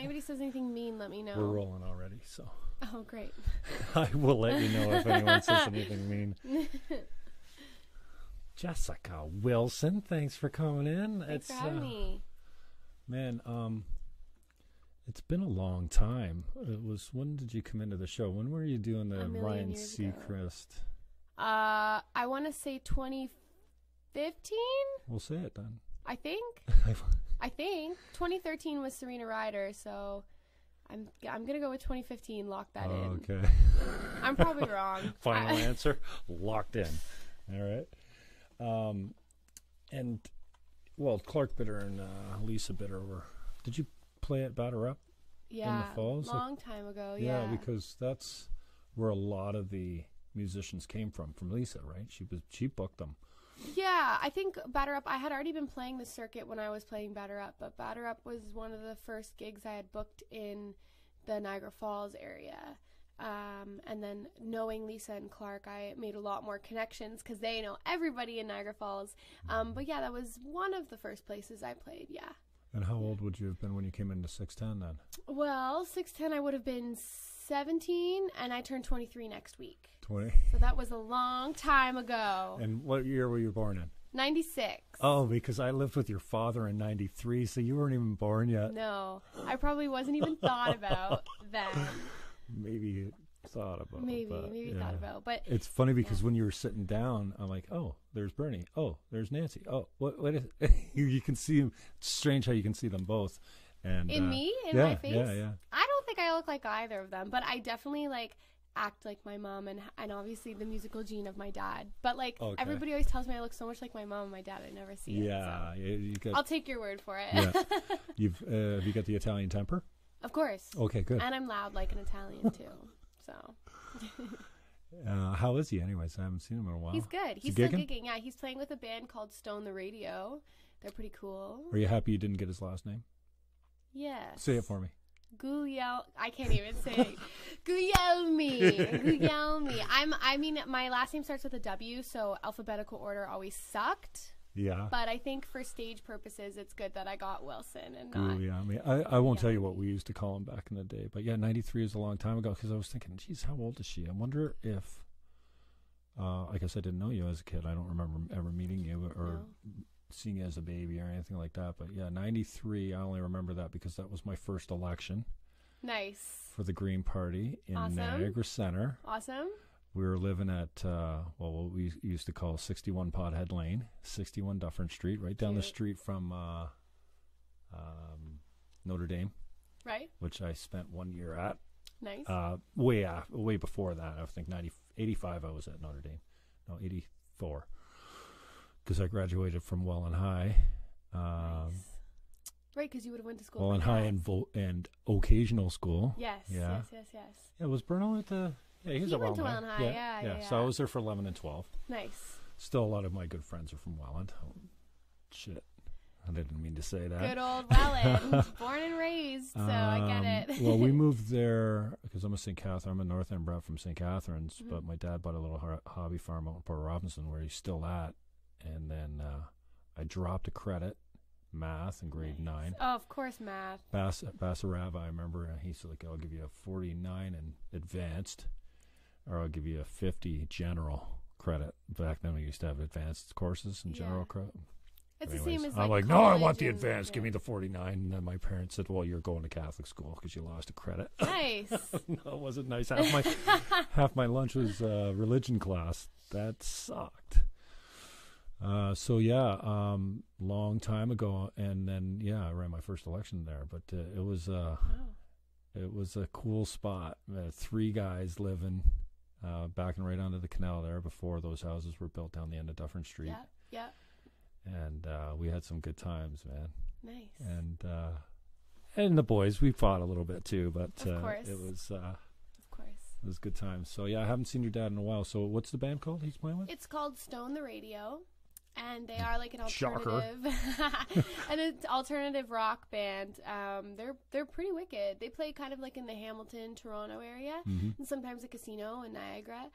anybody says anything mean, let me know. We're rolling already, so. Oh, great. I will let you know if anyone says anything mean. Jessica Wilson, thanks for coming in. Thanks for having me. Man, it's been a long time. When did you come into the show? When were you doing the Ryan Seacrest? I want to say 2015. We'll say it then. I think 2013 was Serena Ryder, so I'm gonna go with 2015. Lock that in. Okay. I'm probably wrong. Final answer locked in. All right. And well, Clark Bitter and Lisa Bitter were. Did you play at Batter Up? Yeah, in the falls? Long time ago. Yeah, because that's where a lot of the musicians came from Lisa, right? She booked them. Yeah, I think Batter Up, I had already been playing the circuit when I was playing Batter Up, but Batter Up was one of the first gigs I had booked in the Niagara Falls area. And then knowing Lisa and Clark, I made a lot more connections because they know everybody in Niagara Falls. But yeah, that was one of the first places I played, yeah. And how old would you have been when you came into 610 then? Well, 610 I would have been 17, and I turned 23 next week. 20? So that was a long time ago. And what year were you born in? 96. Oh, because I lived with your father in 93, so you weren't even born yet. No, I probably wasn't even thought about then. Maybe thought about. Maybe thought about. But it's funny because when you were sitting down, I'm like, oh, there's Bernie. Oh, there's Nancy. Oh, what is you can see them. It's strange how you can see them both. And in me, in my face. Yeah. I don't think I look like either of them, but I definitely act like my mom and obviously the musical gene of my dad. But everybody always tells me I look so much like my mom and my dad. I never see it. Yeah, so. I'll take your word for it. Yeah. Have you got the Italian temper? Of course. Okay, good. And I'm loud like an Italian too. So. How is he anyways? I haven't seen him in a while. He's good. He's still gigging. Yeah, he's playing with a band called Stone the Radio. They're pretty cool. Are you happy you didn't get his last name? Yes. Say it for me. I can't even say it. Guglielmi. I mean, my last name starts with a W, so alphabetical order always sucked. Yeah. But I think for stage purposes, it's good that I got Wilson and not. Guglielmi. I won't tell you what we used to call him back in the day, but yeah, 93 is a long time ago because I was thinking, geez, how old is she? I wonder if, I guess I didn't know you as a kid. I don't remember ever meeting you or seeing you as a baby or anything like that. But yeah, 93, I only remember that because that was my first election. Nice. For the Green Party in Niagara Center. Awesome. We were living at, what we used to call 61 Pothead Lane, 61 Dufferin Street, right down the street from Notre Dame. Right. Which I spent 1 year at. Nice. Way before that. I think 85 I was at Notre Dame. No, 84. Because I graduated from Welland High. Nice. Right, because you would have went to school. Welland High and occasional school. Yes. Yeah, was Bruno at the... Yeah, he was at went to Welland High. Yeah. So I was there for 11 and 12. Nice. Still, a lot of my good friends are from Welland. Oh, shit. I didn't mean to say that. Good old Welland. Born and raised, so I get it. Well, we moved there because I'm a St. Catherine. I'm a North End brat from St. Catharines, but my dad bought a little hobby farm out in Port Robinson where he's still at. And then I dropped a credit, math, in grade 9. Oh, of course, math. Basarava, I remember, he's like, I'll give you a 49 in advanced, or I'll give you a 50 general credit. Back then we used to have advanced courses and general credit. It's the same as I'm like, no, I want the advanced. Give me the 49. And then my parents said, well, you're going to Catholic school because you lost a credit. Nice. No, it wasn't nice. Half my lunch was religion class. That sucked. Long time ago, and then I ran my first election there. But it was a cool spot. 3 guys living backing right onto the canal there before those houses were built down the end of Dufferin Street. Yeah. And we had some good times, man. Nice. And the boys, we fought a little bit too, but of course. It was of course. It was good times. So yeah, I haven't seen your dad in a while. So what's the band called he's playing with? It's called Stone the Radio. And they are like an Shocker. alternative rock band. They're pretty wicked. They play kind of like in the Hamilton, Toronto area, and sometimes a casino in Niagara.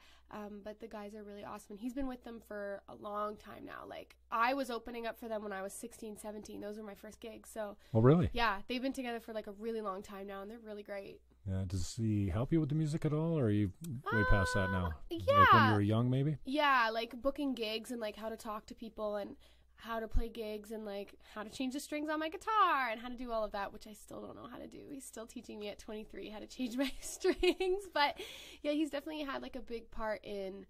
But the guys are really awesome. And he's been with them for a long time now. Like, I was opening up for them when I was 16, 17. Those were my first gigs. So, Oh, really? yeah, they've been together for like a really long time now, and they're really great. Yeah. Does he help you with the music at all, or are you way past that now? Yeah. Like when you were young, maybe? Yeah, like booking gigs and like how to talk to people and how to play gigs and like how to change the strings on my guitar and how to do all of that, which I still don't know how to do. He's still teaching me at 23 how to change my strings. But yeah, he's definitely had like a big part in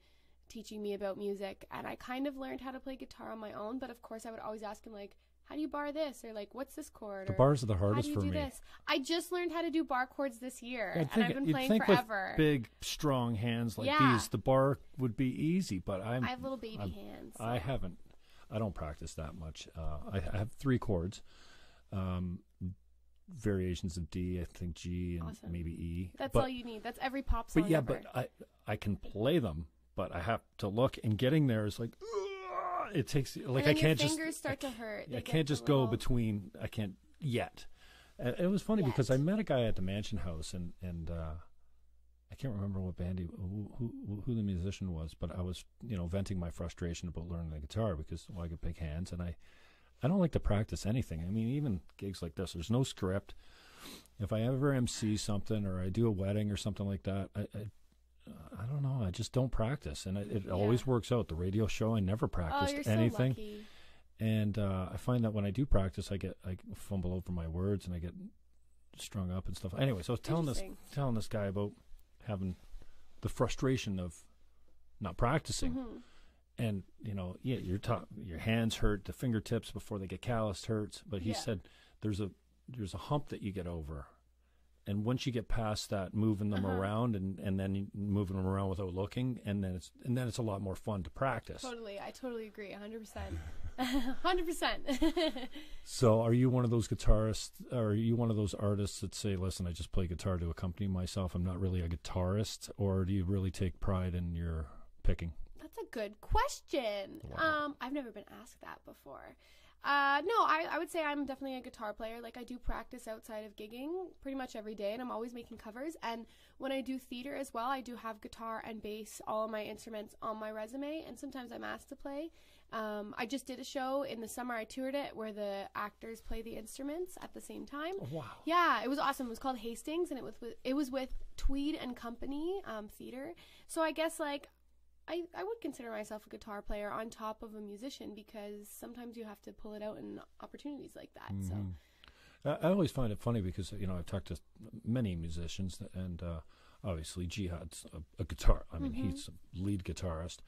teaching me about music. And I kind of learned how to play guitar on my own. But of course, I would always ask him like, how do you bar this? Or like, what's this chord? The bars are the hardest for me. This? I just learned how to do bar chords this year, and I've been playing forever. With big, strong hands like these, the bar would be easy. But I have little baby hands. So. I don't practice that much. I have 3 chords, variations of D, I think G, and maybe E. That's all you need. That's every pop song. But yeah, ever. but I can play them, but I have to look, and getting there is like. It takes like I can't just. Fingers start to hurt. I can't just go between. I can't yet. It was funny because I met a guy at the Mansion House, and I can't remember what band who the musician was, but I was venting my frustration about learning the guitar because I get big hands, and I don't like to practice anything. I mean, even gigs like this, there's no script. If I ever MC something or I do a wedding or something like that, I don't know. I just don't practice, and it always works out. The radio show, I never practiced anything, so lucky. And I find that when I do practice, I fumble over my words and I get strung up and stuff. Anyway, so I was telling this guy about having the frustration of not practicing, and your hands hurt, the fingertips before they get calloused hurts. But he said there's a hump that you get over. And once you get past that, moving them around and then moving them around without looking, and then it's a lot more fun to practice. Totally, I totally agree, 100%, 100%. So, are you one of those guitarists? Or are you one of those artists that say, "Listen, I just play guitar to accompany myself. I'm not really a guitarist," or do you really take pride in your picking? That's a good question. Wow. I've never been asked that before. No, I would say I'm definitely a guitar player. Like, I do practice outside of gigging pretty much every day, and I'm always making covers. And when I do theater as well, I do have guitar and bass, all of my instruments on my resume, and sometimes I'm asked to play. I just did a show in the summer. I toured it where the actors play the instruments at the same time. Oh, wow. Yeah, it was awesome. It was called Hastings, and it was with Tweed and Company Theater. So I guess, like, I would consider myself a guitar player on top of a musician because sometimes you have to pull it out in opportunities like that. Mm-hmm. So I always find it funny because I've talked to many musicians, and obviously Jihad's a guitar. I mean, he's a lead guitarist,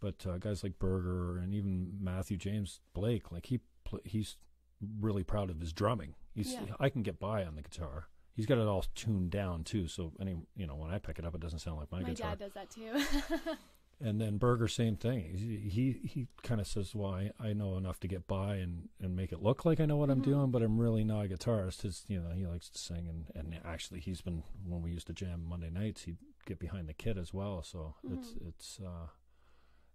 but guys like Berger and even Matthew James Blake, like he's really proud of his drumming. I can get by on the guitar. He's got it all tuned down too. So when I pick it up, it doesn't sound like my guitar. My dad does that too. And then Berger, same thing. He kind of says, well, I know enough to get by and make it look like I know what I'm doing, but I'm really not a guitarist. He likes to sing, and actually he's been, when we used to jam Monday nights, he'd get behind the kit as well. So it's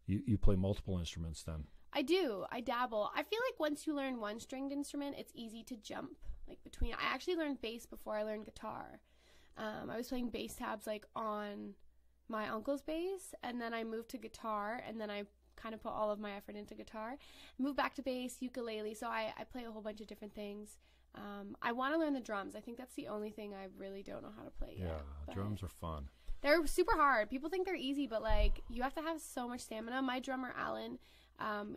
you play multiple instruments then. I do. I dabble. I feel like once you learn one stringed instrument, it's easy to jump like between. I actually learned bass before I learned guitar. I was playing bass tabs like on my uncle's bass, and then I moved to guitar, and then I kind of put all of my effort into guitar, moved back to bass, ukulele, so I play a whole bunch of different things. I want to learn the drums. I think that's the only thing I really don't know how to play yet. Yeah, drums are fun. They're super hard. People think they're easy, but like you have to have so much stamina. My drummer, Alan,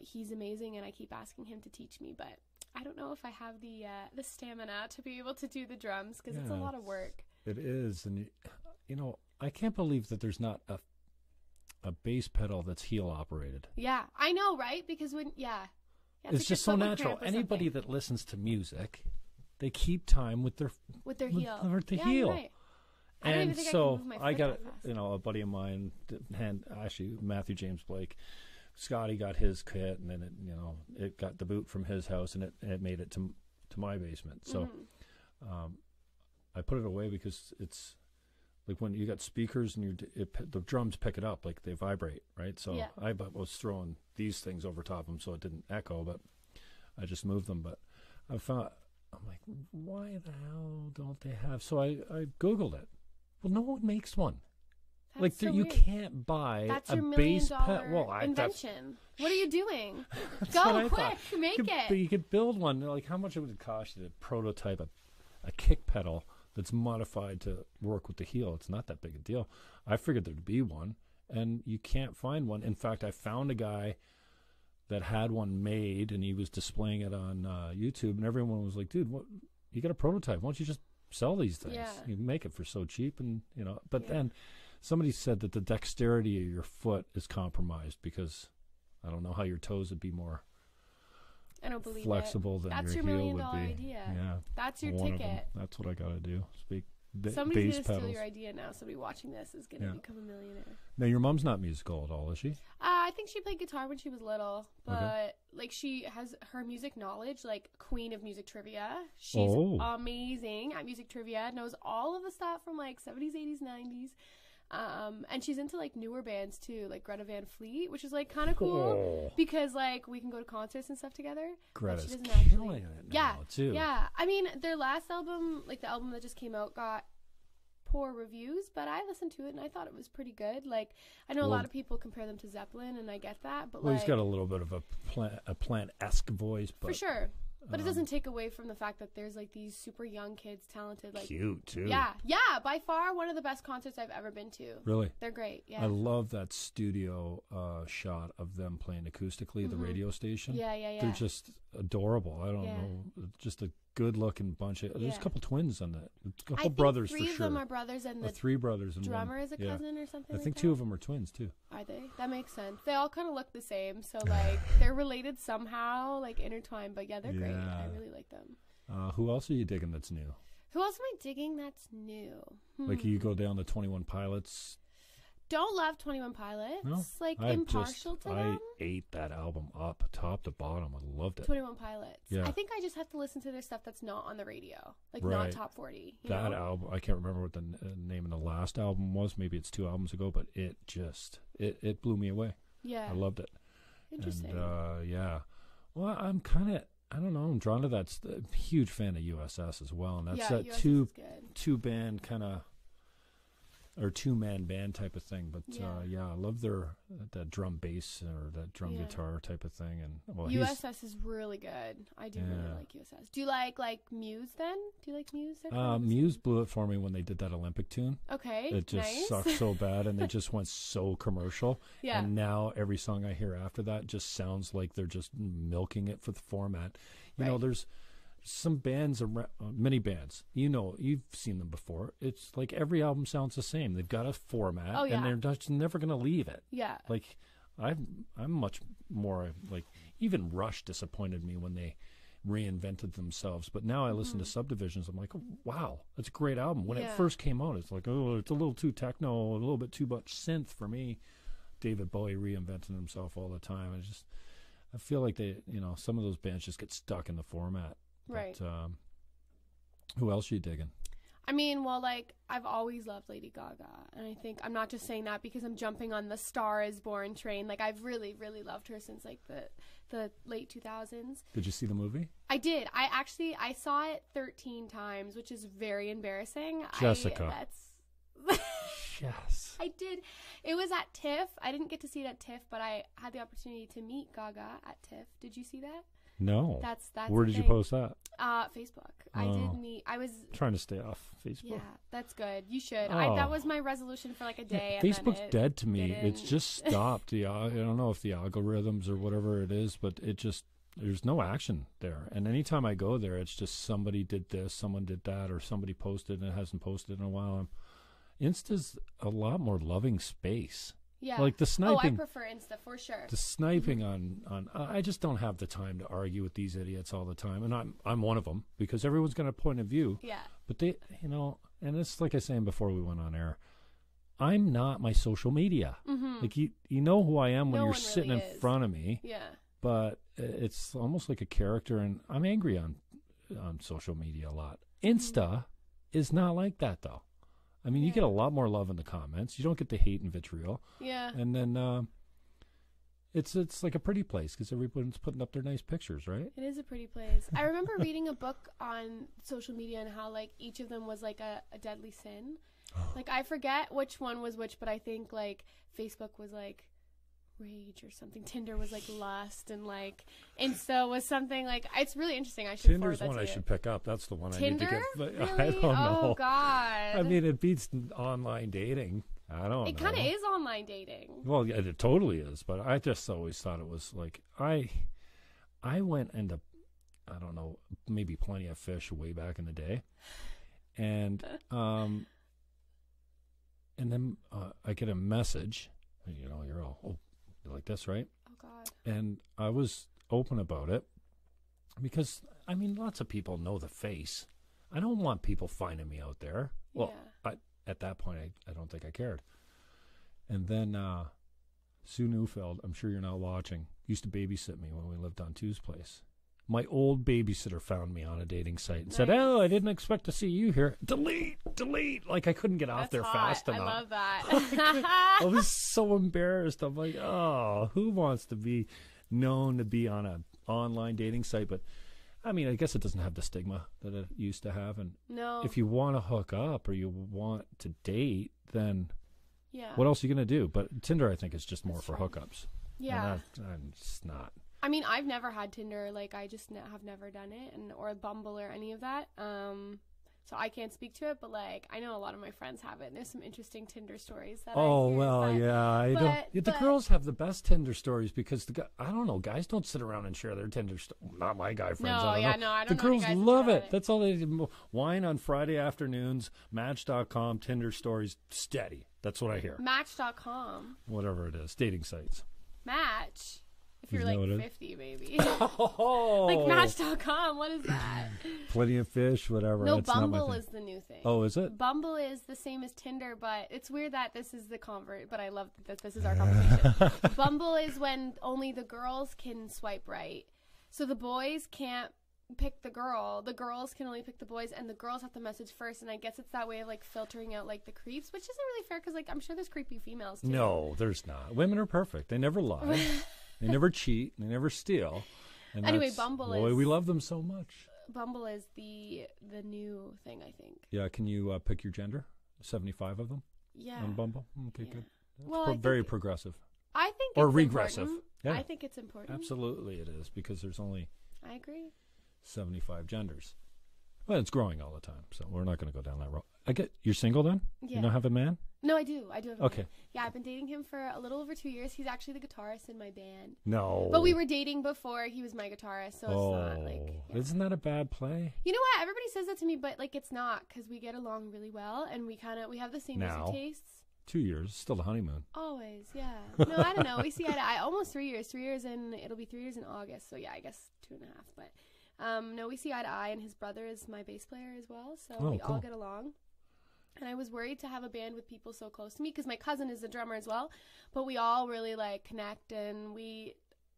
he's amazing, and I keep asking him to teach me, but I don't know if I have the stamina to be able to do the drums because it's a lot of work. It is, and I can't believe that there's not a bass pedal that's heel operated. Yeah, I know, right? Because it's just so natural. Anybody that listens to music, they keep time with their heel. With the heel. You're right. And so I got a buddy of mine, actually Matthew James Blake. Scotty got his kit, and then it got the boot from his house, and it made it to my basement. So I put it away because it's like when you got speakers and the drums pick it up, like they vibrate, right? So I was throwing these things over top of them so it didn't echo, but I just moved them. But I'm like, why the hell don't they have? So I Googled it. Well, no one makes one. That's like so you weird. can't buy that's a your $1 bass million pedal. Well, invention. What are you doing? That's Go what I quick, thought. make it. But you could build one. Like, how much it would cost you to prototype a kick pedal that's modified to work with the heel? It's not that big a deal. I figured there'd be one, and you can't find one. In fact, I found a guy that had one made, and he was displaying it on YouTube, and everyone was like, dude, what? You got a prototype. Why don't you just sell these things? Yeah. You can make it for so cheap, and But then somebody said that the dexterity of your foot is compromised because I don't know how your toes would be more flexible than that's your your $1 heel million would be. idea. Yeah, that's your one ticket. of them. That's what I got to do. Somebody's bass gonna pedals. steal your idea now. Somebody watching this is gonna become a millionaire. Now, your mom's not musical at all, is she? I think she played guitar when she was little, but like she has her music knowledge, like queen of music trivia. She's amazing at music trivia. Knows all of the stuff from like 70s, 80s, 90s. And she's into like newer bands too, like Greta Van Fleet, which is like kind of cool because like we can go to concerts and stuff together. Greta's killing it now too. Yeah. I mean, their last album, like the album that just came out, got poor reviews, but I listened to it and I thought it was pretty good. Like, I know a lot of people compare them to Zeppelin, and I get that, but he's got a little bit of a plant-esque voice, but for sure. But it doesn't take away from the fact that there's like these super young kids, talented, like cute too. Yeah, by far one of the best concerts I've ever been to. Really, they're great. Yeah, I love that studio shot of them playing acoustically. The radio station. Yeah. They're just adorable. I don't know, just a good-looking bunch of. There's a couple twins on that. A couple brothers for sure. 3 of them are brothers, and the 3 brothers and drummer one. is a cousin or something. I think like 2 of them are twins too. Are they? That makes sense. They all kind of look the same, so like they're related somehow, like intertwined. But yeah, they're great. I really like them. Who else are you digging that's new? Who else am I digging that's new? Like you go down the 21 Pilots. Don't love 21 Pilots. No, like impartial to them. I ate that album up top to bottom. I loved it. 21 Pilots. Yeah. I think I just have to listen to their stuff that's not on the radio, like not top 40. That album, I can't remember what the name of the last album was. Maybe it's 2 albums ago, but it just it blew me away. Yeah, I loved it. Interesting. And well, I'm kind of. I don't know. I'm drawn to that. Huge fan of USS as well, and that's that USS two band kind of or 2-man band type of thing. But I love that drum bass or that drum guitar type of thing. And USS is really good. I do really like USS. Do you like Muse then? Do you like Muse? Muse blew it for me when they did that Olympic tune. Okay, it just sucked so bad, and they just went so commercial. Yeah. And now every song I hear after that just sounds like they're just milking it for the format. You know, there's some bands, many bands, you've seen them before. It's like every album sounds the same. They've got a format, and they're just never going to leave it. Yeah. Like, I'm much more, like, even Rush disappointed me when they reinvented themselves. But now I listen to Subdivisions, I'm like, oh, wow, that's a great album. When it first came out, it's like, oh, it's a little too techno, a little bit too much synth for me. David Bowie reinventing himself all the time. I feel like they, some of those bands just get stuck in the format. Right. But, who else are you digging? I mean, well, like, I've always loved Lady Gaga. And I think I'm not just saying that because I'm jumping on the Star is Born train. Like, I've really, really loved her since, like, the late 2000s. Did you see the movie? I did. I saw it 13 times, which is very embarrassing. Jessica. Yes. I did. It was at TIFF. I didn't get to see it at TIFF, but I had the opportunity to meet Gaga at TIFF. Did you see that? No. That's Where did you post that? Facebook. I did meet. I was trying to stay off Facebook. Yeah, that's good. You should. That was my resolution for like a day. Yeah, Facebook's dead to me. It's just stopped. I don't know if the algorithms or whatever it is, but there's no action there. And anytime I go there, it's just somebody did this, someone did that, or somebody posted and it hasn't posted in a while. Insta's a lot more loving space. Yeah. Like the sniping. Oh, I prefer Insta for sure. The sniping on I just don't have the time to argue with these idiots all the time, and I'm one of them because everyone's got a point of view. Yeah. But they, and it's like I was saying before we went on air. I'm not my social media. Mm-hmm. Like you know who I am when you're sitting in front of me. Yeah. But it's almost like a character, and I'm angry on social media a lot. Insta is not like that though. I mean, you get a lot more love in the comments. You don't get the hate and vitriol. Yeah. And then it's like a pretty place because everyone's putting up their nice pictures, right? It is a pretty place. I remember reading a book on social media and how like each of them was like a deadly sin. Like I forget which one was which, but I think like Facebook was like rage or something. Tinder was like lust, and like Insta was something like, it's really interesting. I should Tinder's forward that one to I you. should pick up. That's the one Tinder? I need to get. Really? I don't know. Oh God. I mean, it beats online dating. I don't know. It kind of is online dating. Well, yeah, it totally is. But I just always thought it was like I went into, I don't know, maybe Plenty of Fish way back in the day, and then I get a message. You know, you're all you're like this, right? Oh God. And I was open about it because I mean, lots of people know the face. I don't want people finding me out there. Well, yeah. At that point, I don't think I cared. And then Sue Neufeld, I'm sure you're not watching, used to babysit me when we lived on Two's place. My old babysitter found me on a dating site and said, "Oh, I didn't expect to see you here. Delete. Like I couldn't get off there fast enough." I love that. I was so embarrassed. I'm like, oh, who wants to be known to be on an online dating site? But I mean, I guess it doesn't have the stigma that it used to have. And no. If you want to hook up or you want to date, then yeah. What else are you going to do? But Tinder, I think, is just more for hookups. Yeah. And I'm just not. I mean, I've never had Tinder. Like, I just have never done it, or Bumble or any of that. So I can't speak to it, but like, I know a lot of my friends have it. And there's some interesting Tinder stories that I hear, the girls have the best Tinder stories because I don't know, guys don't sit around and share their Tinder not my guy friends. No, I don't know. The girls love it. That's all they do. Wine on Friday afternoons, Match.com, Tinder stories, steady. That's what I hear. Match.com. Whatever it is, dating sites. Match. If you're like 50, maybe. Oh. Like Match.com. What is that? Plenty of Fish, whatever. No, it's Bumble is the new thing. Oh, is it? Bumble is the same as Tinder, but it's weird that this is the convert, but I love that this is our conversation. Bumble is when only the girls can swipe right. So the boys can't pick the girl. The girls can only pick the boys, and the girls have to message first, and I guess it's that way of like filtering out like the creeps, which isn't really fair because like I'm sure there's creepy females too. No, there's not. Women are perfect. They never lie. They never cheat. They never steal. And anyway, Bumble is... Boy, we love them so much. Bumble is the new thing, I think. Yeah, can you pick your gender? 75 of them? Yeah. On Bumble? Okay, good. That's well, very progressive. I think or it's regressive. Important. Yeah. I think it's important. Absolutely it is, because there's only... I agree. 75 genders. Well, it's growing all the time, so we're not going to go down that road. You're single then? Yeah. You don't have a man? No, I do. I do have a okay. man. Yeah, I've been dating him for a little over 2 years. He's actually the guitarist in my band. No. But we were dating before he was my guitarist, so it's not like... Yeah. Isn't that a bad play? You know what? Everybody says that to me, but like it's not, because we get along really well, and we have the same music tastes. 2 years, still the honeymoon. Always, yeah. No, I don't know. We see eye to eye. Almost 3 years. 3 years in, it'll be 3 years in August. So yeah, I guess 2.5. But no, we see eye to eye, and his brother is my bass player as well, so we all get along. And I was worried to have a band with people so close to me because my cousin is a drummer as well, but we all really like connect, and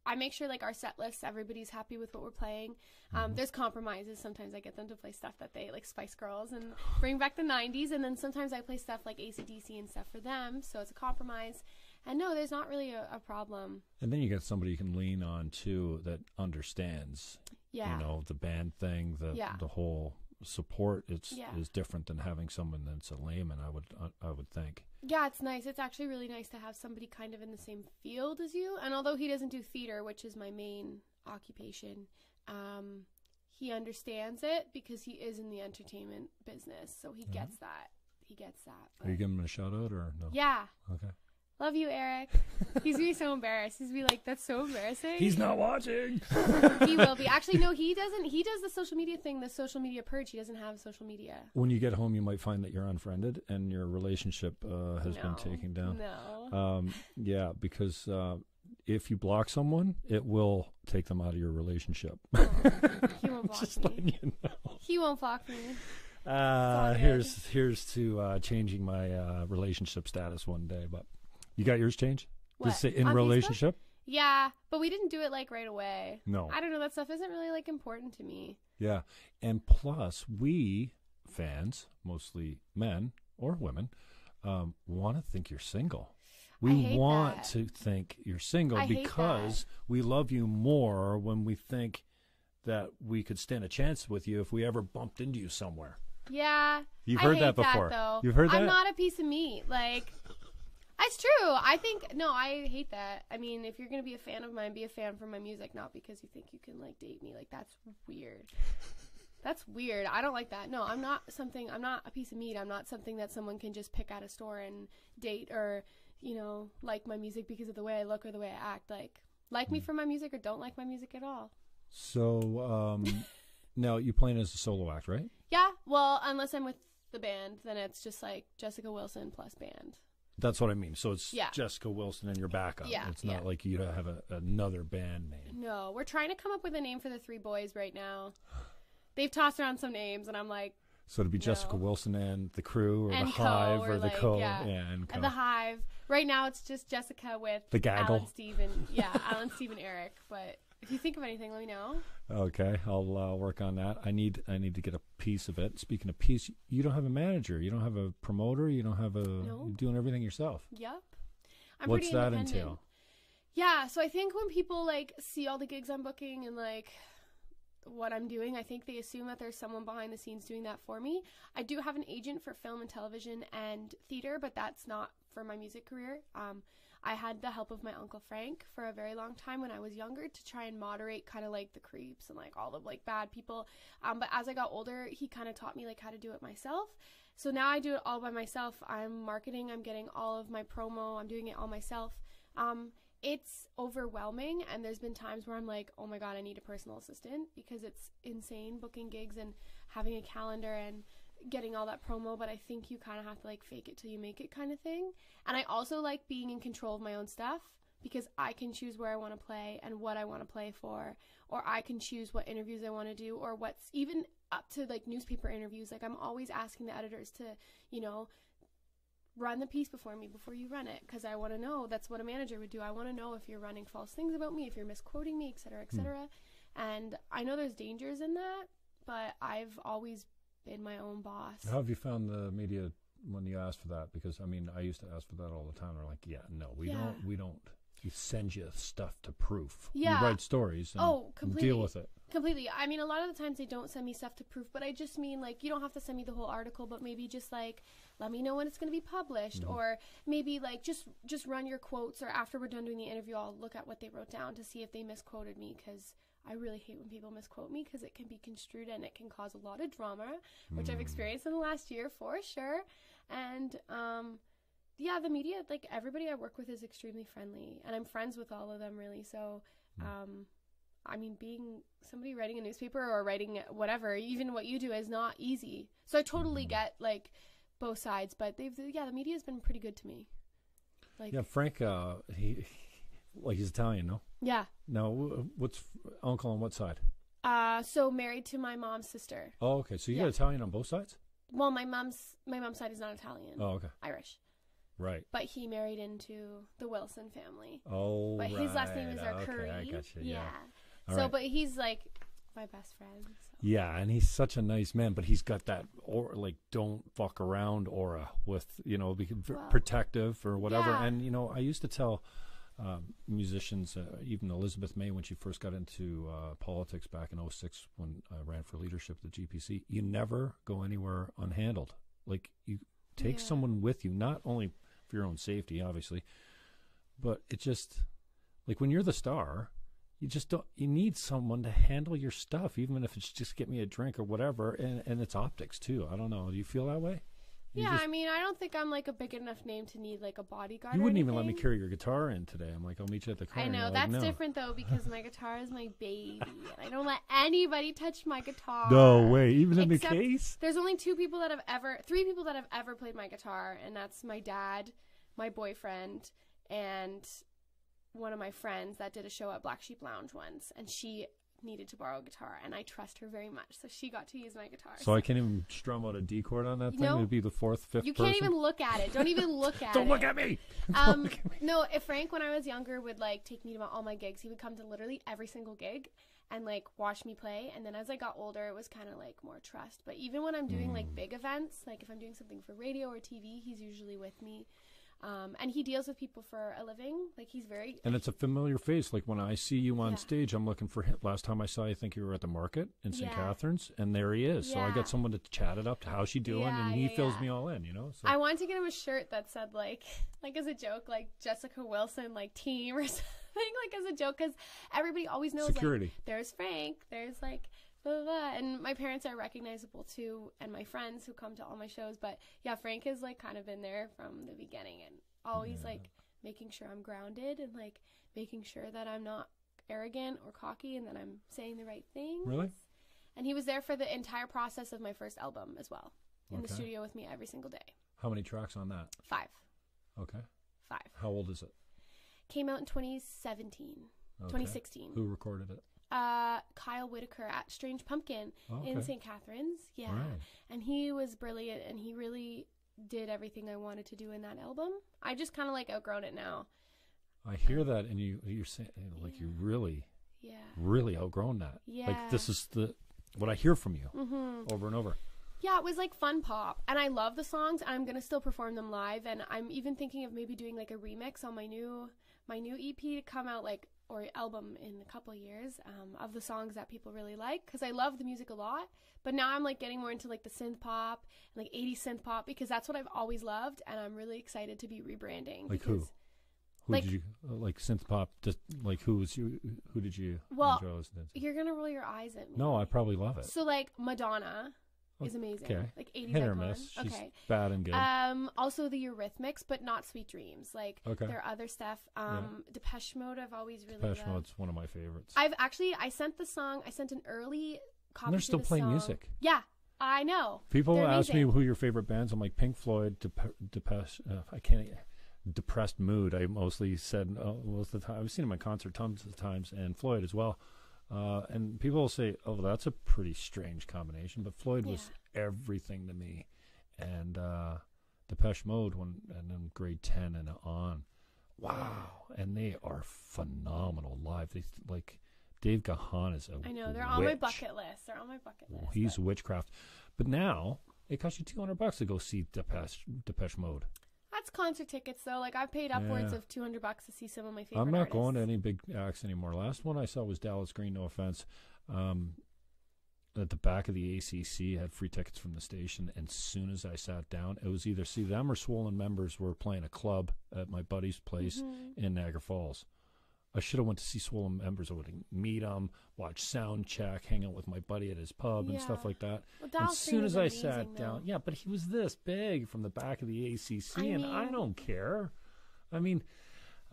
I make sure like our set lists, everybody's happy with what we're playing. There's compromises. Sometimes I get them to play stuff that they like, Spice Girls, and bring back the 90s, and then sometimes I play stuff like AC/DC and stuff for them, so it's a compromise. And no, there's not really a problem. And then you get somebody you can lean on too that understands, you know, the band thing, the whole support. Is different than having someone that's a layman, I would think. Yeah, it's nice. It's actually really nice to have somebody kind of in the same field as you. And although he doesn't do theater, which is my main occupation, he understands it because he is in the entertainment business, so he gets that. But... Are you giving him a shout out or no? Yeah. Okay. Love you, Eric. He's gonna be so embarrassed. He's gonna be like, "That's so embarrassing." He's not watching. He will be. Actually, no, he doesn't. He does the social media thing, the social media purge. He doesn't have social media. When you get home, you might find that you're unfriended and your relationship has been taken down. No. Yeah, because if you block someone, it will take them out of your relationship. Oh, he won't block Just me. letting you know. He won't block me. Here's to changing my relationship status one day, but. You got yours changed? What? Does it say in on relationship? Facebook? Yeah, but we didn't do it like right away. No. I don't know. That stuff isn't really like important to me. Yeah. And plus, we fans, mostly men, or women want to think you're single. I We hate want that. to think you're single I hate because we love you more when we think that we could stand a chance with you if we ever bumped into you somewhere. Yeah. You've I heard hate that before. though. You've heard that? I'm not a piece of meat. Like, it's true. I think, no, I hate that. I mean, if you're going to be a fan of mine, be a fan for my music, not because you think you can, like, date me. Like, that's weird. That's weird. I don't like that. No, I'm not a piece of meat. I'm not something that someone can just pick at a store and date or, you know, like my music because of the way I look or the way I act. Like me for my music or don't like my music at all. So, now you playing as a solo act, right? Yeah. Well, unless I'm with the band, then it's just like Jessica Wilson plus band. That's what I mean. So it's Yeah. Jessica Wilson and your backup. Yeah, It's not like you have another band name. No, we're trying to come up with a name for the three boys right now. They've tossed around some names, and I'm like, So to be Jessica Wilson and the Crew, or And the Co, Hive, or or the like, Co, yeah. and Co. the Hive. Right now, it's just Jessica with The Gaggle. Alan, Steve, and Eric. But if you think of anything, let me know. Okay, I'll work on that. I need to get a piece of it. Speaking of piece, you don't have a manager, you don't have a promoter, you don't have No. you're doing everything yourself. Yep. I'm What's pretty that independent. entail? Yeah, so I think when people like see all the gigs I'm booking and like what I'm doing, I think they assume that there's someone behind the scenes doing that for me. I do have an agent for film and television and theater, but that's not for my music career. I had the help of my Uncle Frank for a very long time when I was younger to try and moderate kind of like the creeps and like all the like bad people. But as I got older, he kind of taught me like how to do it myself. So now I do it all by myself. I'm marketing, I'm getting all of my promo, I'm doing it all myself. It's overwhelming, and there's been times where I'm like, oh my god, I need a personal assistant, because it's insane booking gigs and having a calendar and getting all that promo, but I think you kind of have to like fake it till you make it kind of thing. And I also like being in control of my own stuff, because I can choose where I want to play and what I want to play for, or I can choose what interviews I want to do, or what's even up to like newspaper interviews. Like I'm always asking the editors to, you know, run the piece before you run it, because I want to know. That's what a manager would do. I want to know if you're running false things about me, if you're misquoting me, etc., etc. And I know there's dangers in that, but I've always been my own boss. How have you found the media when you ask for that? Because I mean, I used to ask for that all the time. They're like, we don't. We send you stuff to proof. Yeah. You write stories and completely. deal with it. Completely. I mean, a lot of the times they don't send me stuff to proof, but I just mean like, you don't have to send me the whole article, but maybe just like, let me know when it's going to be published, or maybe like just run your quotes, or after we're done doing the interview, I'll look at what they wrote down to see if they misquoted me, because I really hate when people misquote me, because it can be construed and it can cause a lot of drama, which I've experienced in the last year for sure. And yeah, the media, like everybody I work with is extremely friendly, and I'm friends with all of them really. So I mean, being somebody writing a newspaper or writing whatever, even what you do, is not easy. So I totally get like both sides, but the media has been pretty good to me. Like, yeah, Frank, he's Italian, no? Yeah. No, what's uncle on what side? So married to my mom's sister. Oh, okay. So you got Italian on both sides? Well, my mom's side is not Italian. Oh, okay. Irish. Right. But he married into the Wilson family. Oh, but his last name is Okay, Arcuri. I got you. Yeah. But he's like my best friend. So. Yeah, and he's such a nice man, but he's got that don't fuck around aura with, be protective or whatever. Yeah. And I used to tell musicians, even Elizabeth May, when she first got into politics back in 2006 when I ran for leadership at the GPC, you never go anywhere unhandled. Like, you take someone with you, not only for your own safety, obviously, but it just, like, when you're the star, you need someone to handle your stuff, even if it's just get me a drink or whatever, and it's optics too. I don't know. Do you feel that way? I mean, I don't think I'm like a big enough name to need like a bodyguard. You wouldn't or even let me anything. carry your guitar in today. I'm like, I'll meet you at the car. I know, that's different though, because my guitar is my baby. And I don't let anybody touch my guitar. No way, even in the Except case? There's only three people that have ever played my guitar, and that's my dad, my boyfriend, and one of my friends that did a show at Black Sheep Lounge once, and she needed to borrow a guitar, and I trust her very much, so she got to use my guitar. So I can't even strum out a D chord on that thing? No. It'd be the fourth, fifth You person? can't even look at it. Don't even look at it. Don't look at me! No, if Frank, when I was younger, would like take me to all my gigs, he would come to literally every single gig, and like watch me play. And then as I got older, it was kind of like more trust. But even when I'm doing like big events, like if I'm doing something for radio or TV, he's usually with me. And he deals with people for a living. Like he's very... And it's a familiar face. Like when I see you on stage, I'm looking for him. Last time I saw you, I think you were at the market in St. Catharines, and there he is. So I got someone to chat it up to how's she doing, and he fills me all in, you know? So. I wanted to get him a shirt that said like as a joke, like Jessica Wilson, like team or something, like as a joke, because everybody always knows security. Like, there's Frank, there's like... Blah, blah, blah. And my parents are recognizable too, and my friends who come to all my shows. But yeah, Frank has like kind of been there from the beginning, and always like making sure I'm grounded, and like making sure that I'm not arrogant or cocky, and that I'm saying the right things. Really? And he was there for the entire process of my first album as well, in the studio with me every single day. How many tracks on that? 5. Okay. 5. How old is it? Came out in 2017, 2016. Who recorded it? Kyle Whitaker at Strange Pumpkin in St. Catharines. Yeah. Right. And he was brilliant, and he really did everything I wanted to do in that album. I just kind of like outgrown it now. I hear that, and you're saying like you really outgrown that. Yeah. Like this is what I hear from you over and over. Yeah, it was like fun pop, and I love the songs, and I'm gonna still perform them live, and I'm even thinking of maybe doing like a remix on my new EP to come out, like, or album in a couple of years, of the songs that people really like, because I love the music a lot, but now I'm like getting more into like the synth pop and like 80s synth pop, because that's what I've always loved, and I'm really excited to be rebranding. Like who like, did you like synth pop? Just like who did you enjoy? You're gonna roll your eyes at me. No, I probably love it. So like Madonna is amazing. Okay. Like 80s hit or icon. miss. She's bad and good. Also the Eurythmics, but not Sweet Dreams. Like their other stuff. Depeche Mode I've always really loved. Depeche Mode's one of my favorites. I sent an early copy. And they're still playing song. Music. Yeah, I know. People ask me who your favorite bands. I'm like Pink Floyd, Depeche. I can't. Depressed Mood. I mostly said most of the time. I've seen them in concert tons of times, and Floyd as well. And people will say, "Oh, that's a pretty strange combination." But Floyd was everything to me, and Depeche Mode and then grade 10 and on. Wow, and they are phenomenal live. They like Dave Gahan is a I know they're witch. on my bucket list. He's witchcraft, but now it costs you $200 to go see Depeche Mode. That's concert tickets though. Like I've paid upwards of $200 to see some of my favorite. I'm not artists. going to any big acts anymore. Last one I saw was Dallas Green. No offense. At the back of the ACC, had free tickets from the station. And as soon as I sat down, it was either see them or Swollen Members were playing a club at my buddy's place in Niagara Falls. I should have went to see Swollen Members. I would meet them, watch sound check, hang out with my buddy at his pub and stuff like that. Well, as soon as I sat down, but he was this big from the back of the ACC, and I don't care. I mean,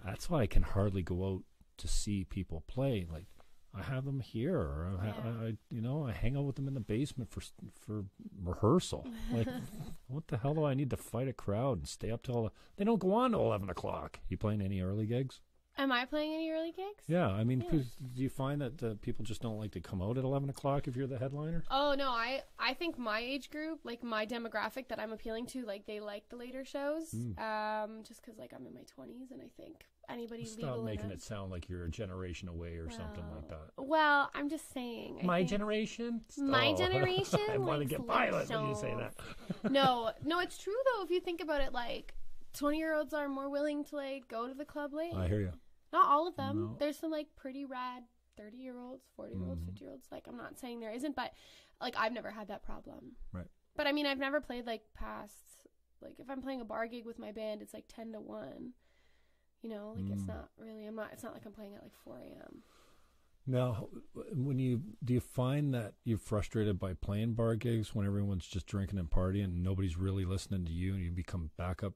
that's why I can hardly go out to see people play. Like, I have them here, or I hang out with them in the basement for rehearsal. Like, what the hell do I need to fight a crowd and stay up till? They don't go on till 11 o'clock. You playing any early gigs? Am I playing any early gigs? Yeah, I mean, do you find that people just don't like to come out at 11 o'clock if you're the headliner? Oh, no, I think my age group, like my demographic that I'm appealing to, like they like the later shows, just because like I'm in my 20s, and I think anybody Stop making it sound like you're a generation away or something like that. Well, I'm just saying. My generation? My generation? I want to get violent when you say that. No, it's true though. If you think about it, like 20-year-olds are more willing to like go to the club late. I hear you. Not all of them. No. There's some like pretty rad 30-year-olds, 40-year-olds, 50-year-olds. Like I'm not saying there isn't, but like I've never had that problem. Right. But I mean, I've never played like past, like if I'm playing a bar gig with my band, it's like 10 to 1. You know, like it's not really, it's not like I'm playing at like 4 a.m. Now, do you find that you're frustrated by playing bar gigs when everyone's just drinking and partying and nobody's really listening to you, and you become backup?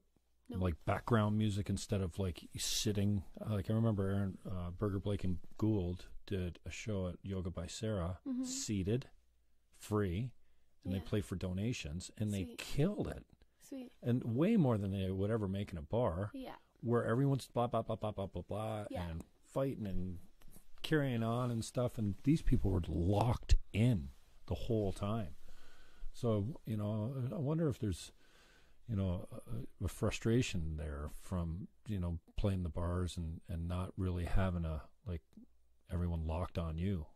No. Like background music instead of like sitting. Like I remember Aaron Berger, Blake, and Gould did a show at Yoga by Sarah, seated, free, and they play for donations, and they killed it. Sweet. And way more than they would ever make in a bar. Yeah. Where everyone's blah blah blah blah blah blah blah and fighting and carrying on and stuff, and these people were locked in the whole time. So I wonder if there's a frustration there from, playing the bars and not really having everyone locked on you.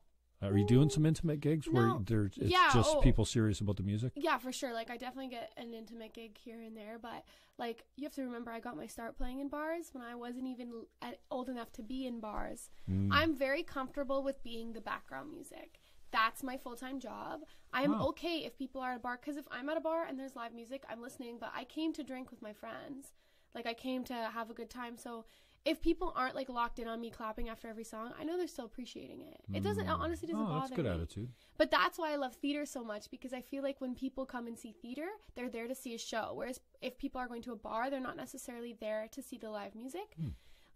Are you doing some intimate gigs where it's just people serious about the music? Yeah, for sure. Like, I definitely get an intimate gig here and there, but like, you have to remember, I got my start playing in bars when I wasn't even old enough to be in bars. I'm very comfortable with being the background music. That's my full-time job. I'm okay if people are at a bar, because if I'm at a bar and there's live music, I'm listening, but I came to drink with my friends. Like, I came to have a good time. So if people aren't like locked in on me clapping after every song, I know they're still appreciating it. It honestly doesn't bother me. That's a good attitude. But that's why I love theater so much, because I feel like when people come and see theater, they're there to see a show. Whereas if people are going to a bar, they're not necessarily there to see the live music.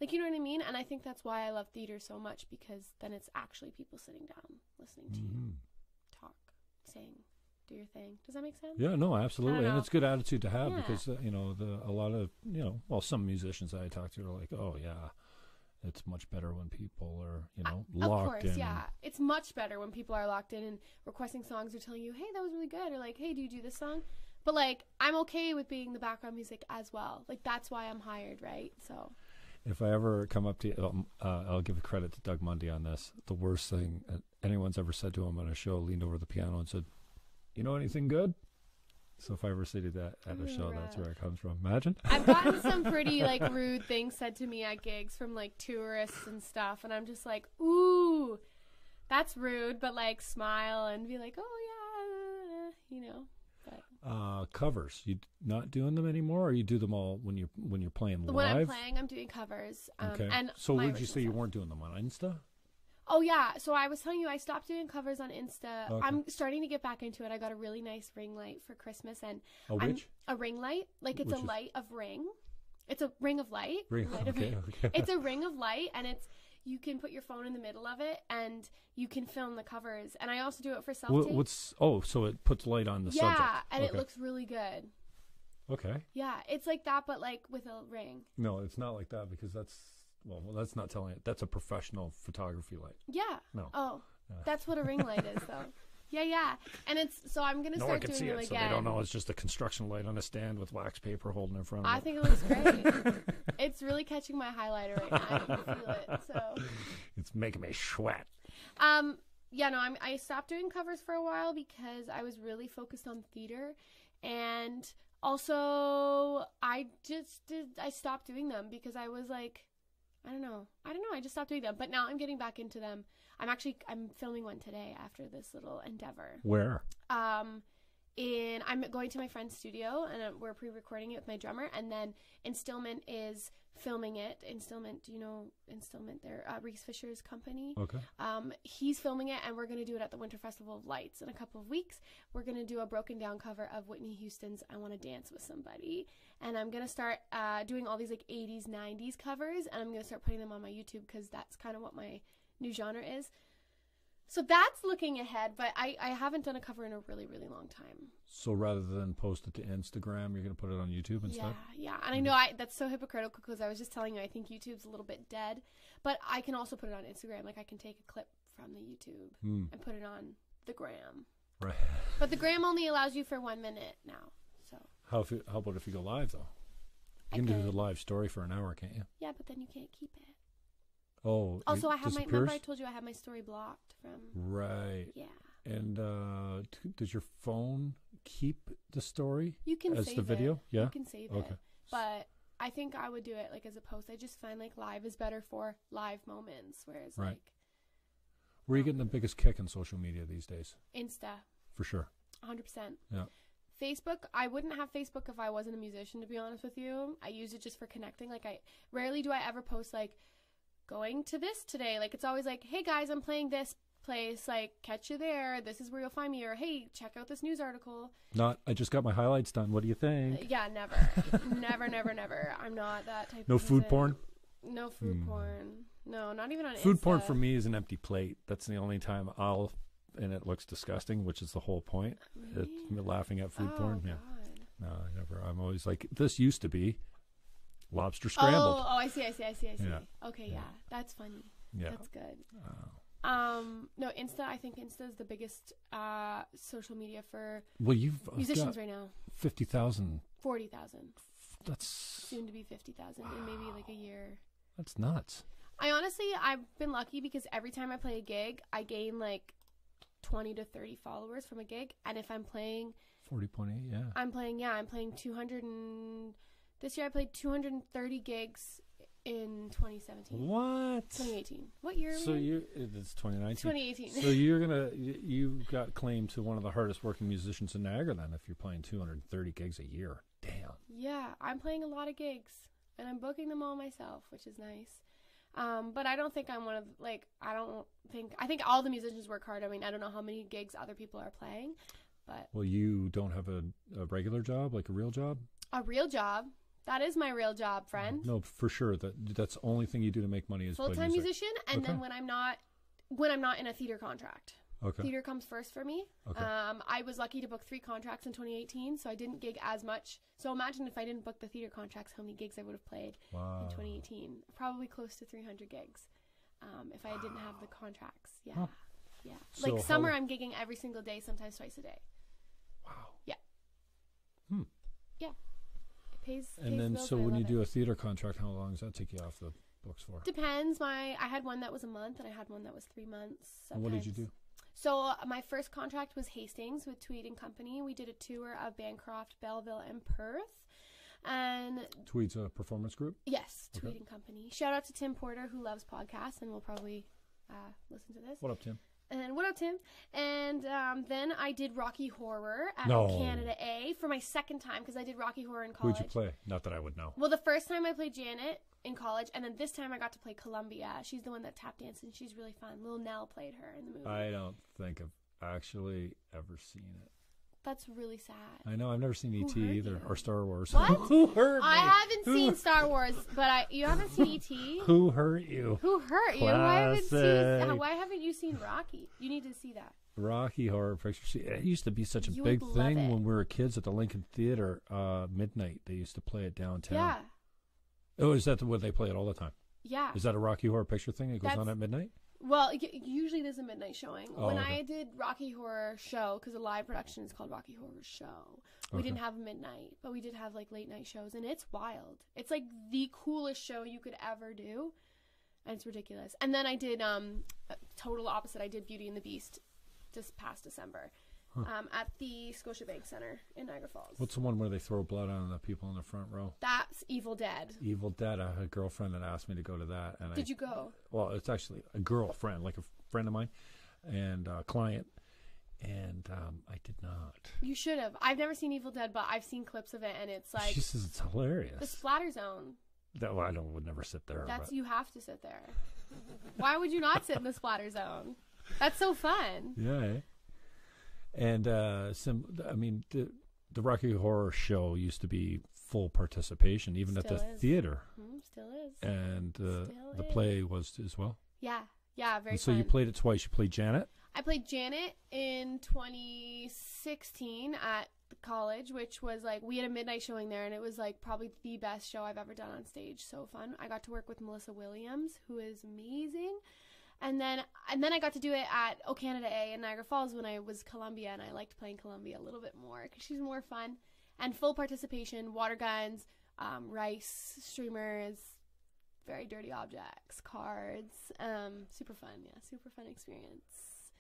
Like, you know what I mean? And I think that's why I love theater so much, because then it's actually people sitting down, listening to you talk, sing, do your thing. Does that make sense? Yeah, no, absolutely. And it's a good attitude to have, because, a lot of, some musicians I talk to are like, oh, yeah, it's much better when people are, locked in. Of course, yeah. It's much better when people are locked in and requesting songs or telling you, hey, that was really good. Or like, hey, do you do this song? But like, I'm okay with being the background music as well. Like, that's why I'm hired, right? So if I ever come up to you, I'll give credit to Doug Mundy on this. The worst thing anyone's ever said to him on a show, leaned over the piano and said, you know anything good? So if I ever say that at a show, that's where it comes from. Imagine. I've gotten some pretty like rude things said to me at gigs from like tourists and stuff, and I'm just like, ooh, that's rude, but like smile and be like, oh yeah, But covers, you not doing them anymore, or you do them all when you're playing live? When I'm playing, I'm doing covers. Okay. And so would you say you weren't doing them on Insta? Oh, yeah. So I was telling you, I stopped doing covers on Insta. Okay. I'm starting to get back into it. I got a really nice ring light for Christmas. And a ring light. Like, it's a light of ring. It's a ring of light. Okay. It's a ring of light, and you can put your phone in the middle of it, and you can film the covers. And I also do it for self-tape. So it puts light on the subject. Yeah, and it looks really good. Okay. Yeah, it's like that, but like with a ring. No, it's not like that, because that's not telling it. That's a professional photography light. Yeah. No. Oh, that's what a ring light is, though. Yeah. And so I'm going to start doing them again. So they don't know it's just a construction light on a stand with wax paper holding in front of it. I think it looks great. It's really catching my highlighter right now. I can feel it. So it's making me sweat. I stopped doing covers for a while because I was really focused on theater, and also I stopped doing them because I was like, I don't know. I just stopped doing them. But now I'm getting back into them. I'm filming one today after this little endeavor. Where? I'm going to my friend's studio, and we're pre-recording it with my drummer, and then Instillment is filming it. Instillment, do you know Instillment? They're Reese Fisher's company. Okay. He's filming it, and we're going to do it at the Winter Festival of Lights in a couple of weeks. We're going to do a broken down cover of Whitney Houston's I Want to Dance with Somebody. And I'm going to start doing all these like 80s, 90s covers, and I'm going to start putting them on my YouTube, because that's kind of what my new genre is. So that's looking ahead, but I haven't done a cover in a really, really long time. So rather than post it to Instagram, you're going to put it on YouTube instead? Yeah. And I know that's so hypocritical, because I was just telling you I think YouTube's a little bit dead, but I can also put it on Instagram. Like, I can take a clip from the YouTube and put it on the gram. Right. But the gram only allows you for 1 minute now. So how about if you go live, though? You can do the live story for an hour, can't you? Yeah, but then you can't keep it. Oh, also, I have remember I told you I have my story blocked from. Right. Yeah. And does your phone keep the story? You can as save the video? It. Yeah. You can save it. But I think I would do it like as a post. I just find like live is better for live moments, whereas like. Where are you getting the biggest kick in social media these days? Insta. For sure. 100%. Yeah. Facebook, I wouldn't have Facebook if I wasn't a musician, to be honest with you. I use it just for connecting. Like, rarely do I ever post like, going to this today. Like, it's always like, hey guys, I'm playing this place, like, catch you there, this is where you'll find me, or hey, check out this news article. Not, I just got my highlights done, what do you think? Yeah, never. never. I'm not that type no of food person. porn? No food porn. No, not even on food Insta. Porn for me is an empty plate. That's the only time and it looks disgusting, which is the whole point. Really? It's laughing at food porn. God. Yeah. No, I never. I'm always like, this used to be lobster scrambled. Oh, I see. Yeah. Okay, yeah. That's funny. Yeah. That's good. No, Insta, I think Insta is the biggest social media for musicians right now. 50,000. 40,000. That's soon to be 50,000 in maybe like a year. That's nuts. I've been lucky because every time I play a gig, I gain like 20 to 30 followers from a gig. And if I'm playing 40.8, yeah. I'm playing 200 this year I played 230 gigs in 2017. What? 2018. What year? So it's 2019. 2018. So you got claimed to one of the hardest working musicians in Niagara then if you're playing 230 gigs a year. Damn. Yeah, I'm playing a lot of gigs and I'm booking them all myself, which is nice. But I don't think I'm one of, like, I think all the musicians work hard. I mean, I don't know how many gigs other people are playing, but. Well, you don't have a regular job, like a real job? A real job. That is my real job, friend. No, for sure. That's the only thing you do to make money is play full-time music. musician, and then when I'm not in a theater contract. Okay. Theater comes first for me. Okay. I was lucky to book 3 contracts in 2018, so I didn't gig as much. So imagine if I didn't book the theater contracts, how many gigs I would have played in 2018. Probably close to 300 gigs if I didn't have the contracts. Yeah. Huh. Yeah. So like summer, I'm gigging every single day, sometimes twice a day. Wow. Yeah. Yeah. It pays. And then, so when you do a theater contract, how long does that take you off the books for? Depends. I had one that was a month, and I had one that was 3 months. Sometimes. And what did you do? So my first contract was Hastings with Tweed and Company. We did a tour of Bancroft, Belleville, and Perth. And Tweed's a performance group? Yes, Tweed and Company. Shout out to Tim Porter, who loves podcasts and will probably listen to this. What up, Tim? And what up, Tim? And then I did Rocky Horror at Canada A for my second time because I did Rocky Horror in college. Who'd you play? Not that I would know. Well, the first time I played Janet in college, and then this time I got to play Columbia. She's the one that tap dances, and she's really fun. Lil Nell played her in the movie. I don't think I've actually ever seen it. That's really sad. I know. I've never seen E.T. either, or Star Wars. What? Who hurt me? I haven't seen Star Wars, but you haven't seen E.T.? Who hurt you? Who hurt you? Why haven't you seen Rocky? You need to see that. Rocky Horror Picture. See, it used to be such a big thing when we were kids at the Lincoln Theater. Midnight, they used to play it downtown. Yeah. Oh, is that what they play it all the time? Yeah. Is that a Rocky Horror Picture thing? It goes on at midnight? Well, usually there's a midnight showing. Oh, when I did Rocky Horror Show, because the live production is called Rocky Horror Show, we didn't have midnight, but we did have like late night shows, and it's wild. It's like the coolest show you could ever do, and it's ridiculous. And then I did total opposite. I did Beauty and the Beast this past December at the Scotiabank Center in Niagara Falls. What's the one where they throw blood on the people in the front row? That's Evil Dead. Evil Dead. I had a girlfriend that asked me to go to that. And Did you go? Well, it's actually a girlfriend, like a friend of mine and a client. And I did not. You should have. I've never seen Evil Dead, but I've seen clips of it, and it's like... She says it's hilarious. The splatter zone. Well, I would never sit there. You have to sit there. Why would you not sit in the splatter zone? That's so fun. Yeah. And I mean, the Rocky Horror Show used to be full participation, even at the theater. Still is. And the play was as well. Yeah, very. And so fun. you played it twice. You played Janet. I played Janet in 2016 at college, which was like we had a midnight showing there, and it was like probably the best show I've ever done on stage. So fun. I got to work with Melissa Williams, who is amazing. And then I got to do it at Canada A in Niagara Falls when I was Columbia, and I liked playing Columbia a little bit more because she's more fun. And full participation, water guns, rice streamers, very dirty objects, cards. Super fun, super fun experience.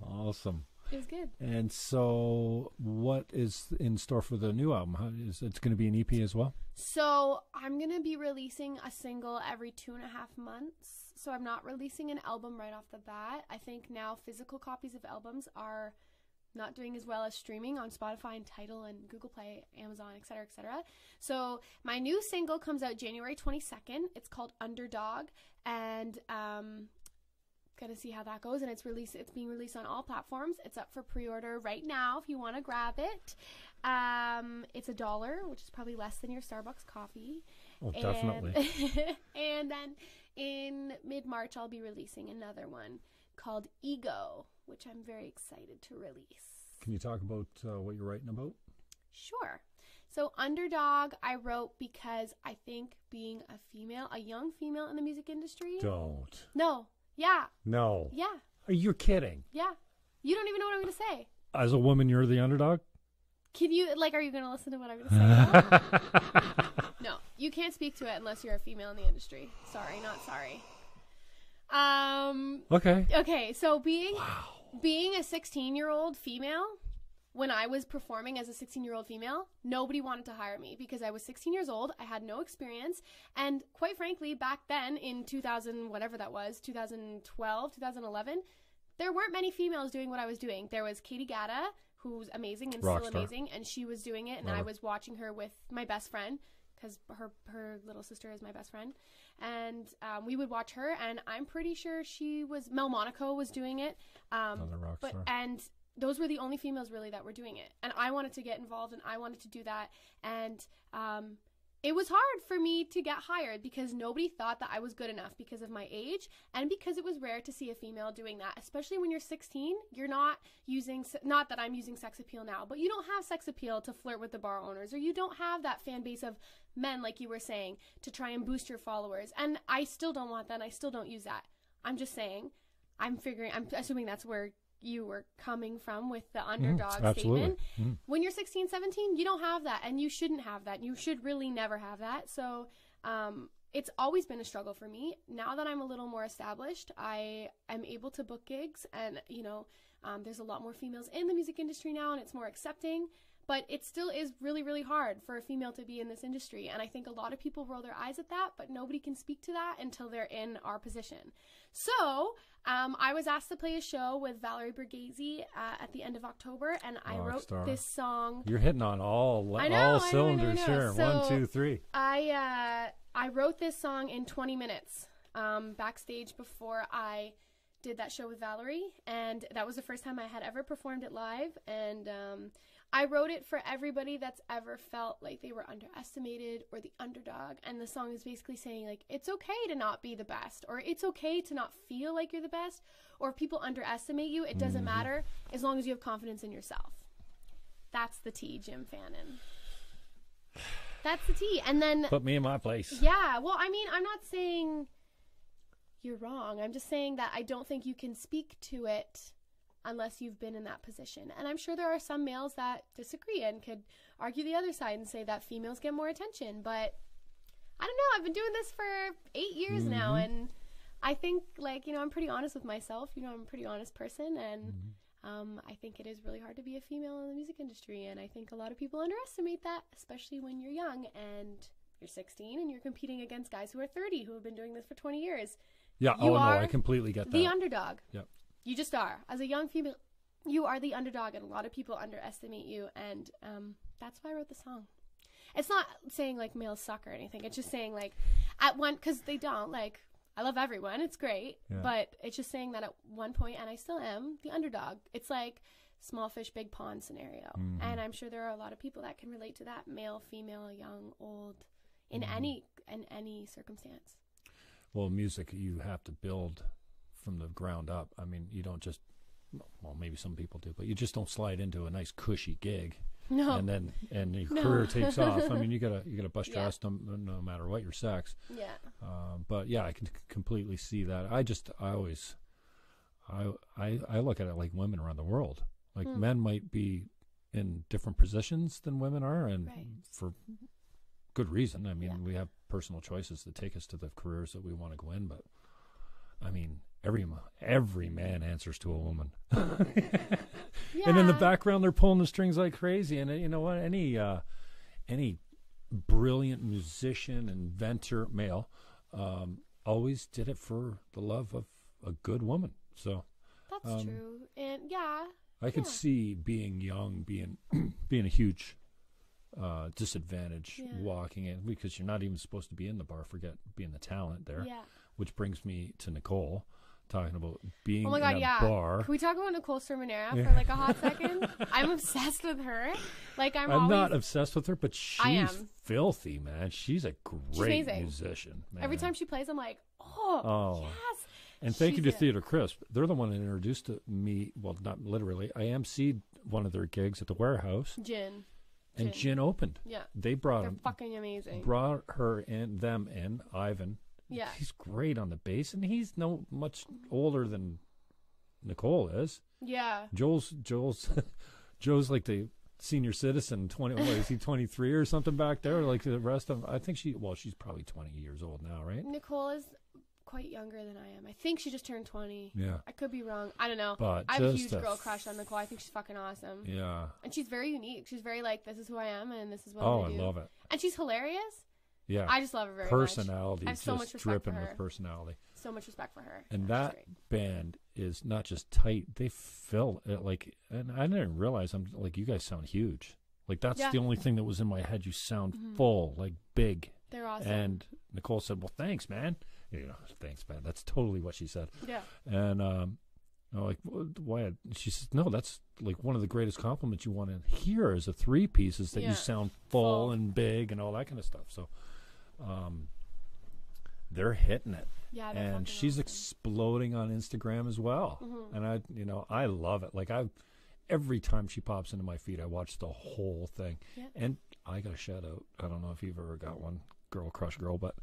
Awesome. It was good. And so what is in store for the new album? It's going to be an EP as well? So I'm going to be releasing a single every 2.5 months. So I'm not releasing an album right off the bat. I think now physical copies of albums are not doing as well as streaming on Spotify and Tidal and Google Play, Amazon, etc., etc. So my new single comes out January 22nd. It's called Underdog, and gonna see how that goes. And it's being released on all platforms. It's up for pre-order right now if you want to grab it. It's $1, which is probably less than your Starbucks coffee. Oh, definitely. And then in mid-March, I'll be releasing another one called Ego, which I'm very excited to release. Can you talk about what you're writing about? Sure. So Underdog, I wrote because I think being a young female in the music industry... Don't. No. Yeah. No. Yeah. Are you kidding? Yeah. You don't even know what I'm going to say. As a woman, you're the underdog? Can you, are you going to listen to what I'm going to say? No. You can't speak to it unless you're a female in the industry. Sorry, not sorry. Okay. Okay, so being a 16-year-old female, when I was performing as a 16-year-old female, nobody wanted to hire me because I was 16 years old. I had no experience. And quite frankly, back then in 2000, whatever that was, 2012, 2011, there weren't many females doing what I was doing. There was Katie Gatta, who's amazing and still amazing, and she was doing it, and I was watching her with my best friend, because her little sister is my best friend, and we would watch her, and I'm pretty sure Mel Monaco was doing it, Another rock star. And those were the only females really that were doing it, and I wanted to get involved, and I wanted to do that, and it was hard for me to get hired because nobody thought that I was good enough because of my age and because it was rare to see a female doing that, especially when you're 16. You're not that I'm using sex appeal now, but you don't have sex appeal to flirt with the bar owners, or you don't have that fan base of men, like you were saying, to try and boost your followers. And I still don't want that, and I still don't use that. I'm just saying, I'm assuming that's where you were coming from with the underdog statement. When you're 16, 17, you don't have that, and you shouldn't have that. You should really never have that. So it's always been a struggle for me. Now that I'm a little more established, I am able to book gigs, and there's a lot more females in the music industry now, and it's more accepting. But it still is really, really hard for a female to be in this industry. And I think a lot of people roll their eyes at that, but nobody can speak to that until they're in our position. So I was asked to play a show with Valerie Borghese at the end of October, and I wrote this song. You're hitting on all cylinders here. So 1, 2, 3. I wrote this song in 20 minutes backstage before I did that show with Valerie, and that was the first time I had ever performed it live. And I wrote it for everybody that's ever felt like they were underestimated or the underdog. And the song is basically saying, like, it's okay to not be the best, or it's okay to not feel like you're the best, or if people underestimate you, it doesn't matter as long as you have confidence in yourself. That's the T, Jim Fannon. That's the T. And then put me in my place. Yeah. Well, I mean, I'm not saying you're wrong. I'm just saying that I don't think you can speak to it unless you've been in that position. And I'm sure there are some males that disagree and could argue the other side and say that females get more attention. But I don't know. I've been doing this for 8 years now, and I think, I'm pretty honest with myself. I'm a pretty honest person, and I think it is really hard to be a female in the music industry, and I think a lot of people underestimate that, especially when you're young and you're 16 and you're competing against guys who are 30 who have been doing this for 20 years. Yeah, no, I completely get that. The underdog. Yep. You just are. As a young female, you are the underdog, and a lot of people underestimate you, and that's why I wrote the song. It's not saying, males suck or anything. It's just saying, because they don't, I love everyone. It's great. Yeah. But it's just saying that at one point, and I still am, the underdog. It's like small fish, big pond scenario. And I'm sure there are a lot of people that can relate to that, male, female, young, old, in any circumstance. Well, music, you have to build from the ground up. I mean, you don't just, well, maybe some people do, but you just don't slide into a nice cushy gig. No. And your career takes off. I mean, you gotta bust your ass no matter what your sex. Yeah. But yeah, I can completely see that. I look at it like women around the world. Like men might be in different positions than women are, and for good reason. I mean, we have personal choices that take us to the careers that we want to go in, but I mean, every man answers to a woman. And in the background, they're pulling the strings like crazy. And you know what? Any brilliant musician, inventor, male, always did it for the love of a good woman. So that's true. And I could see being young, being a huge disadvantage walking in, because you're not even supposed to be in the bar. Forget being the talent there. Yeah. Which brings me to Nicole, talking about being in a bar. Can we talk about Nicole Sermonera for a hot second? I'm obsessed with her. I'm not obsessed with her, but she's filthy, man. She's a great musician, man. Every time she plays, I'm like, oh. Yes. And thank you to Theater Crisp. They're the one that introduced me. Well, not literally. I emceed one of their gigs at the Warehouse. Gin opened. Yeah. They're fucking amazing. Brought them in, Ivan. Yeah. He's great on the bass, and he's no much older than Nicole is. Yeah. Joel's like the senior citizen. 20, what is he, 23 or something back there? Like the rest of them, I think she's probably 20 years old now, right? Nicole is quite younger than I am. I think she just turned 20. Yeah. I could be wrong. I don't know. But I have a huge girl crush on Nicole. I think she's fucking awesome. Yeah. And she's very unique. She's very like, this is who I am and this is what I'm going to do. I love it. And she's hilarious. Yeah. I just love her very personality, much. I have so much just respect dripping for her. with personality. So much respect for her. And that band is not just tight. They fill it like, and I didn't realize you guys sound huge. Like that's the only thing that was in my head. You sound full, like big. They're awesome. And Nicole said, well, thanks, man. Thanks, man. That's totally what she said. Yeah. And I'm like, why? She says, no, that's like one of the greatest compliments you want to hear as a three-piece is that you sound full and big and all that kind of stuff. So they're hitting it. Yeah, and she's exploding on Instagram as well. And I love it. Like every time she pops into my feed, I watch the whole thing. Yeah. And I got a shout out. I don't know if you've ever got one, girl crush girl, but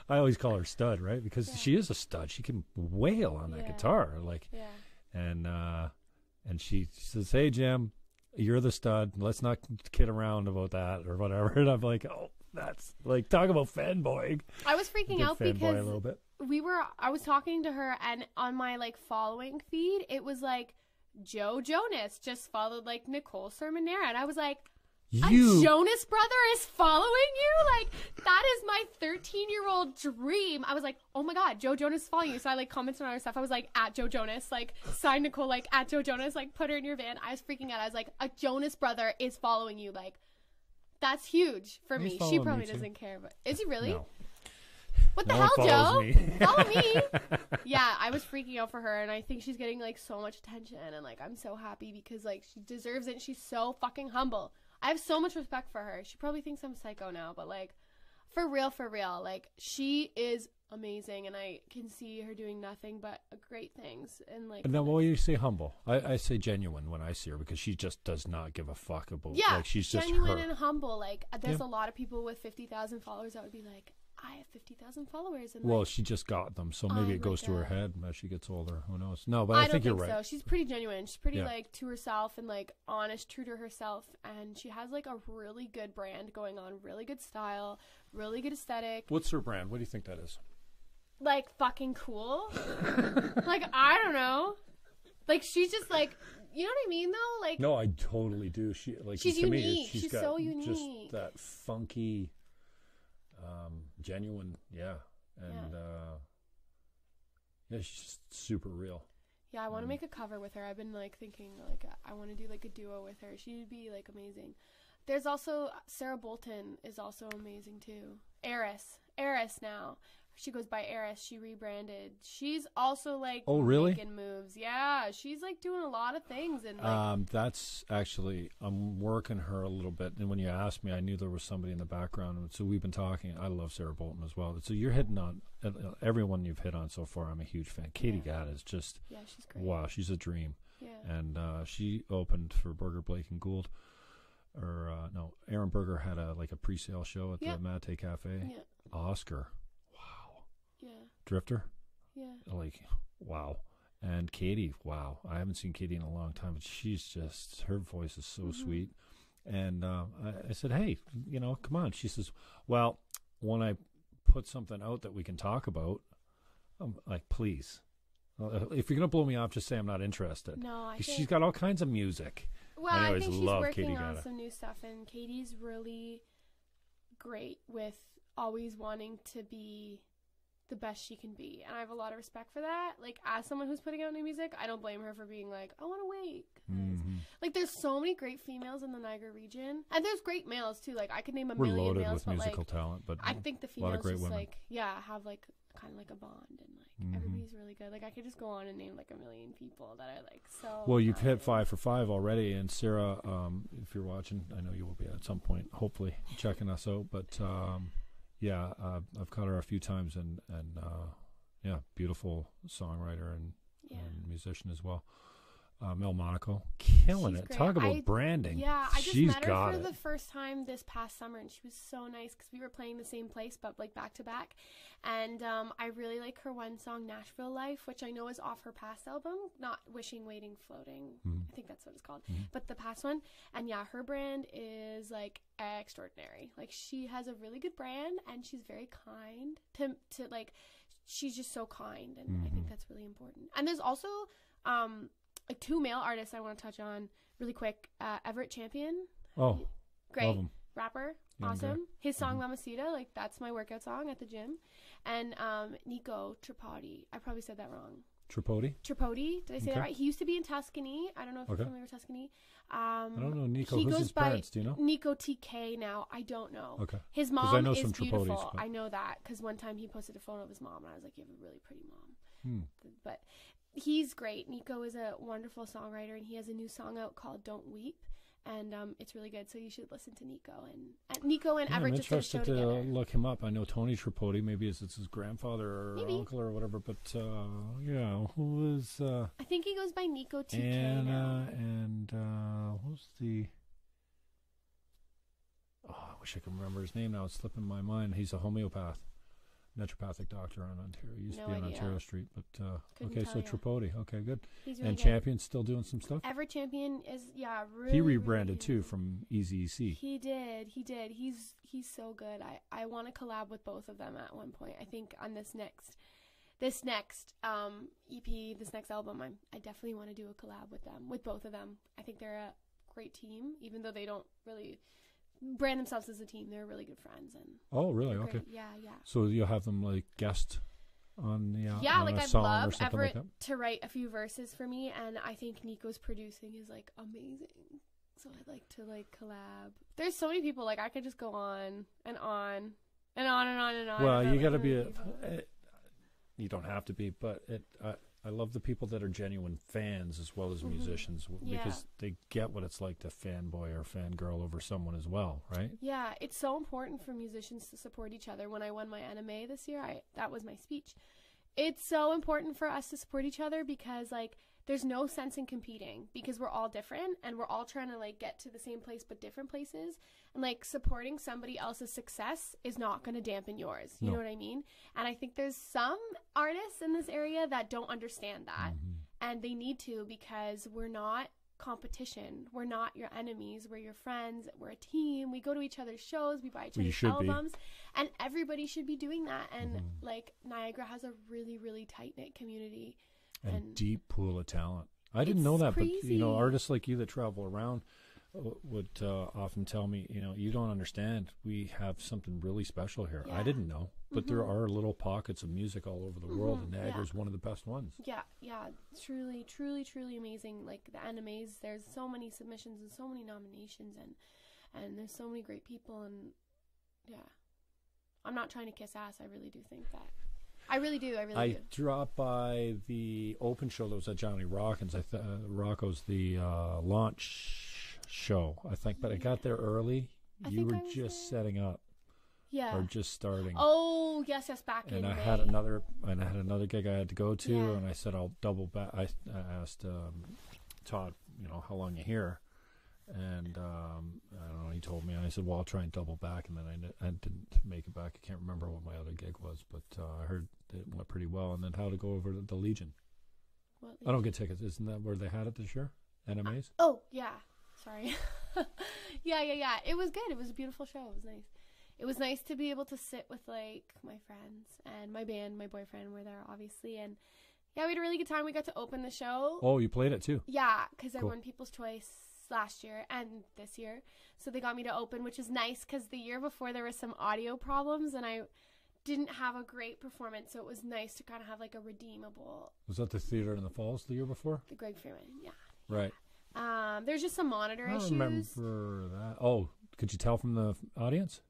I always call her Stud, right? Because she is a stud. She can wail on that guitar, and she says, "Hey, Jim, you're the stud. Let's not kid around about that or whatever." And I'm like, "Oh, that's like talk about fanboying." I was freaking out because a little bit. I was talking to her, and on my like following feed, it was like Joe Jonas just followed like Nicole Sermonera, and I was like, a Jonas brother is following you? Like, that is my 13-year-old dream. I was like, oh my God, Joe Jonas is following you. So I like commented on her stuff. I was like, at Joe Jonas, like sign Nicole, like at Joe Jonas, like put her in your van. I was freaking out. I was like, a Jonas brother is following you. Like, that's huge for me. She probably doesn't care, but is he really? No. What the hell, Joe? Follow me. Yeah, I was freaking out for her, and I think she's getting like so much attention, and like I'm so happy because like she deserves it. And she's so fucking humble. I have so much respect for her. She probably thinks I'm psycho now, but like for real, like she is amazing, and I can see her doing nothing but great things. And like, now, when you say humble, I say genuine when I see her because she just does not give a fuck about. Like she's just genuine her. and humble. Like there's a lot of people with 50,000 followers that would be like, I have 50,000 followers. And well, she just got them, so maybe it goes to her head as she gets older. Who knows? No, but I think you're right. So she's pretty genuine. She's pretty like to herself and like honest, true to herself, and she has like a really good brand going on, really good style, really good aesthetic. What's her brand? What do you think that is? Like fucking cool. Like I don't know. Like she's just like, you know what I mean though? Like no, I totally do. She's unique. She's got so unique. Just that funky. Genuine, and she's just super real. Yeah, I want to make a cover with her. I've been like thinking like I want to do like a duo with her. She'd be like amazing. There's also Sarah Bolton is also amazing too. Eris now. She goes by Eris. She rebranded. She's also like making moves. Yeah, she's like doing a lot of things. And like, that's actually I'm working her a little bit. And when you asked me, I knew there was somebody in the background. And so we've been talking. I love Sarah Bolton as well. So you're hitting on everyone you've hit on so far. I'm a huge fan. Katie Gadd is just she's great. Wow, she's a dream. Yeah, and she opened for Burger, Blake and Gould. Or no, Aaron Berger had a pre-sale show at the Mate Cafe. Yeah. Oscar. Yeah. Drifter? Yeah. Like, wow. And Katie, wow. I haven't seen Katie in a long time, but she's just, her voice is so sweet. And I said, hey, come on. She says, well, when I put something out that we can talk about, I'm like, please. If you're going to blow me off, just say I'm not interested. No, she's got all kinds of music. Well, I think she's working on some new stuff, and Katie's really great with always wanting to be the best she can be, and I have a lot of respect for that. Like, as someone who's putting out new music, I don't blame her for being like, I want to wait. Like, there's so many great females in the Niagara region, and there's great males too. Like, I could name a million loaded males, with musical talent, but I think the females just women. Like have like kind of like a bond, and like everybody's really good. Like, I could just go on and name like a million people that are like so. Well, you've hit 5 for 5 already, and Sarah, if you're watching, I know you will be at some point, hopefully checking us out, but. Yeah, I've caught her a few times, and beautiful songwriter and musician as well. Mel Monaco, killing She's it. great. Talk about branding. Yeah, I just She's met her got for it. the first time this past summer, and she was so nice because we were playing the same place, but like back to back. And I really like her one song, Nashville Life, which I know is off her past album, not Wishing, Waiting, Floating. I think that's what it's called. But the past one. And yeah, her brand is like extraordinary. Like she has a really good brand, and she's very kind to like, she's just so kind. And I think that's really important. And there's also, like 2 male artists I want to touch on really quick. Everett Champion. Oh, great. love him. Rapper. Young Awesome. guy. His song Mamacita, like that's my workout song at the gym. And Nico Tripodi. I probably said that wrong. Tripodi? Tripodi. Did I say that right? He used to be in Tuscany. I don't know if you're familiar with Tuscany. I don't know Nico. He Who's goes his by parents? Do you know? Nico TK now. I don't know. Okay. His 'Cause mom I know is some Tripodis, beautiful. but- I know that because one time he posted a photo of his mom, and I was like, "You have a really pretty mom." But he's great. Nico is a wonderful songwriter, and he has a new song out called "Don't Weep," and it's really good. So you should listen to Nico and Nico and Everett I'm just did a show interested to together. look him up. I know Tony Tripodi. Maybe it's his grandfather or Maybe. uncle or whatever. But yeah, who is I think he goes by Nico TK now. and who's the? Oh, I wish I could remember his name now. It's slipping my mind. He's a homeopath, naturopathic doctor on Ontario. He used to No be on idea. Ontario Street, but Couldn't okay. tell So ya. Tripodi. Okay, good. He's really And good. Champion's still doing some stuff. Everett Champion is really. He rebranded really, too from Easy EC. He did. He's so good. I want to collab with both of them at one point. I think on this next EP, this next album, I definitely want to do a collab with them, with both of them. I think they're a great team, even though they don't really brand themselves as a team. They're really good friends and. Oh, really? they're Okay. great. Yeah. So you'll have them like guest on the Yeah, on like a I'd song or love something Everett like that. to write a few verses for me, and I think Nico's producing is like amazing. So I'd like to like collab. There's so many people, like I could just go on and on and on and on and on. Well, about, you got to like, be really people. you don't have to be, but I love the people that are genuine fans as well as musicians because they get what it's like to fanboy or fangirl over someone as well, right? Yeah, it's so important for musicians to support each other. When I won my NMA this year, that was my speech. It's so important for us to support each other because like there's no sense in competing because we're all different and we're all trying to like get to the same place but different places, and like supporting somebody else's success is not going to dampen yours. You know what I mean? And I think there's some artists in this area that don't understand that, and they need to, because we're not competition. We're not your enemies. We're your friends. We're a team. We go to each other's shows. We buy each other's albums, and everybody should be doing that. And like Niagara has a really, really tight knit community and deep pool of talent. I didn't know that, crazy. but you know, artists like you that travel around would often tell me, you know, you don't understand. We have something really special here. I didn't know, but there are little pockets of music all over the world, and Niagara is one of the best ones. Yeah, truly, truly, truly amazing. Like the animes, there's so many submissions and so many nominations, and there's so many great people, and I'm not trying to kiss ass. I really do think that. I really do. I dropped by the open show that was at Johnny Rockins. Rocco's the launch show, I think, but I got there early. You were just setting up, or just starting. Oh yes, back in May. May. I had another gig I had to go to, and I said I'll double back. I asked Todd, you know, how long you here, and I don't know. He told me, and I said, well, I'll try and double back, and then I didn't make it back. I can't remember what my other gig was, but I heard it went pretty well. And then how to go over to the Legion. I don't get tickets. Isn't that where they had it this year? NMAs? Oh, yeah. Sorry. Yeah. It was good. It was a beautiful show. It was nice. It was nice to be able to sit with, like, my friends and my band. My boyfriend were there, obviously. And, yeah, we had a really good time. We got to open the show. Oh, you played it, too? Yeah, because I won People's Choice last year and this year. So they got me to open, which is nice because the year before there was some audio problems, and I didn't have a great performance, so it was nice to kind of have like a redeemable. Was that the Theater in the Falls the year before? The Greg Freeman, yeah. Right. There's just some monitor issues. I remember that. Oh, could you tell from the audience?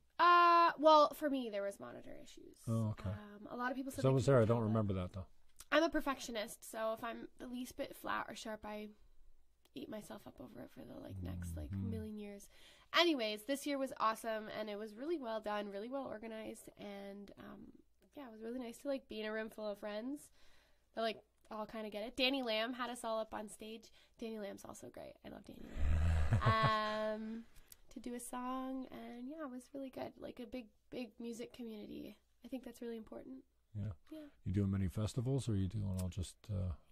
Well, for me, there was monitor issues. Oh, okay. A lot of people said I was there. I don't remember that, though. I'm a perfectionist, so if I'm the least bit flat or sharp, I eat myself up over it for the next million years. Anyways, this year was awesome, and it was really well done, really well organized, and it was really nice to be in a room full of friends that all kind of get it. Danny Lamb had us all up on stage. Danny Lamb's also great. I love Danny Lamb. To do a song, and yeah, it was really good. Like a big music community. I think that's really important. Yeah. You doing many festivals, or are you doing all just...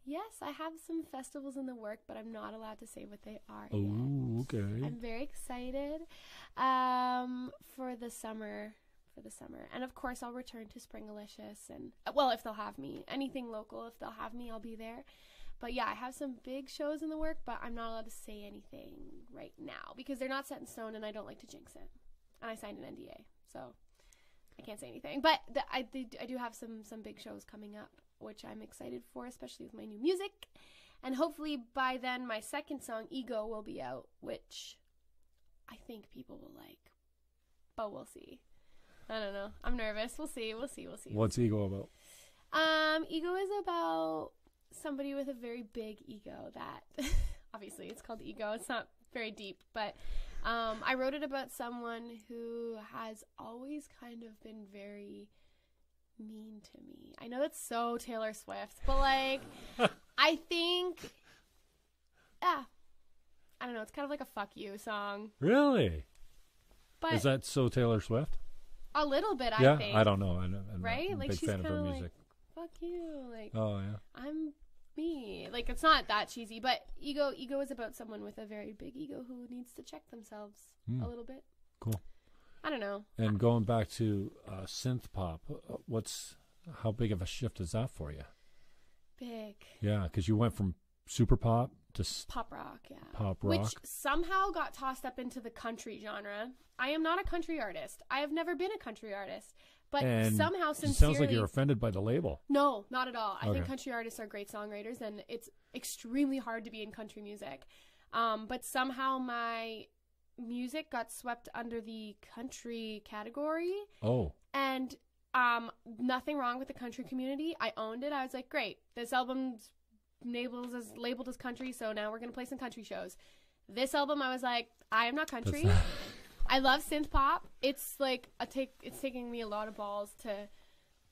Yes, I have some festivals in the work, but I'm not allowed to say what they are yet. Oh, okay. I'm very excited for the summer. And of course, I'll return to Springalicious, and well, if they'll have me. Anything local, if they'll have me, I'll be there. But yeah, I have some big shows in the work, but I'm not allowed to say anything right now because they're not set in stone, and I don't like to jinx it. And I signed an NDA, so I can't say anything. But I do have some big shows coming up, which I'm excited for, especially with my new music. And hopefully by then, my second song, Ego, will be out, which I think people will like. But we'll see. I don't know. I'm nervous. We'll see. What's Ego about? Ego is about somebody with a very big ego that obviously it's called Ego. It's not very deep, but I wrote it about someone who has always kind of been very mean to me. I know it's so Taylor Swift, but like I think I don't know, it's kind of like a fuck you song. Really? But is that so Taylor Swift? A little bit, yeah, I think. I don't know. I'm right? not a like big she's fan of her music. Like, fuck you. Like, oh yeah. I'm me. Like, it's not that cheesy, but ego is about someone with a very big ego who needs to check themselves a little bit. Cool. I don't know. And going back to synth pop, how big of a shift is that for you? Big. Yeah, because you went from super pop to pop rock, yeah. Pop rock. Which somehow got tossed up into the country genre. I am not a country artist. I have never been a country artist. But somehow, sincerely... It sounds like you're offended by the label. No, not at all. I think country artists are great songwriters, and it's extremely hard to be in country music. But somehow my music got swept under the country category. Oh. And nothing wrong with the country community. I owned it. I was like, great, this album's labeled as country, so now we're going to play some country shows. This album, I was like, I am not country. I love synth pop. It's like it's taking me a lot of balls to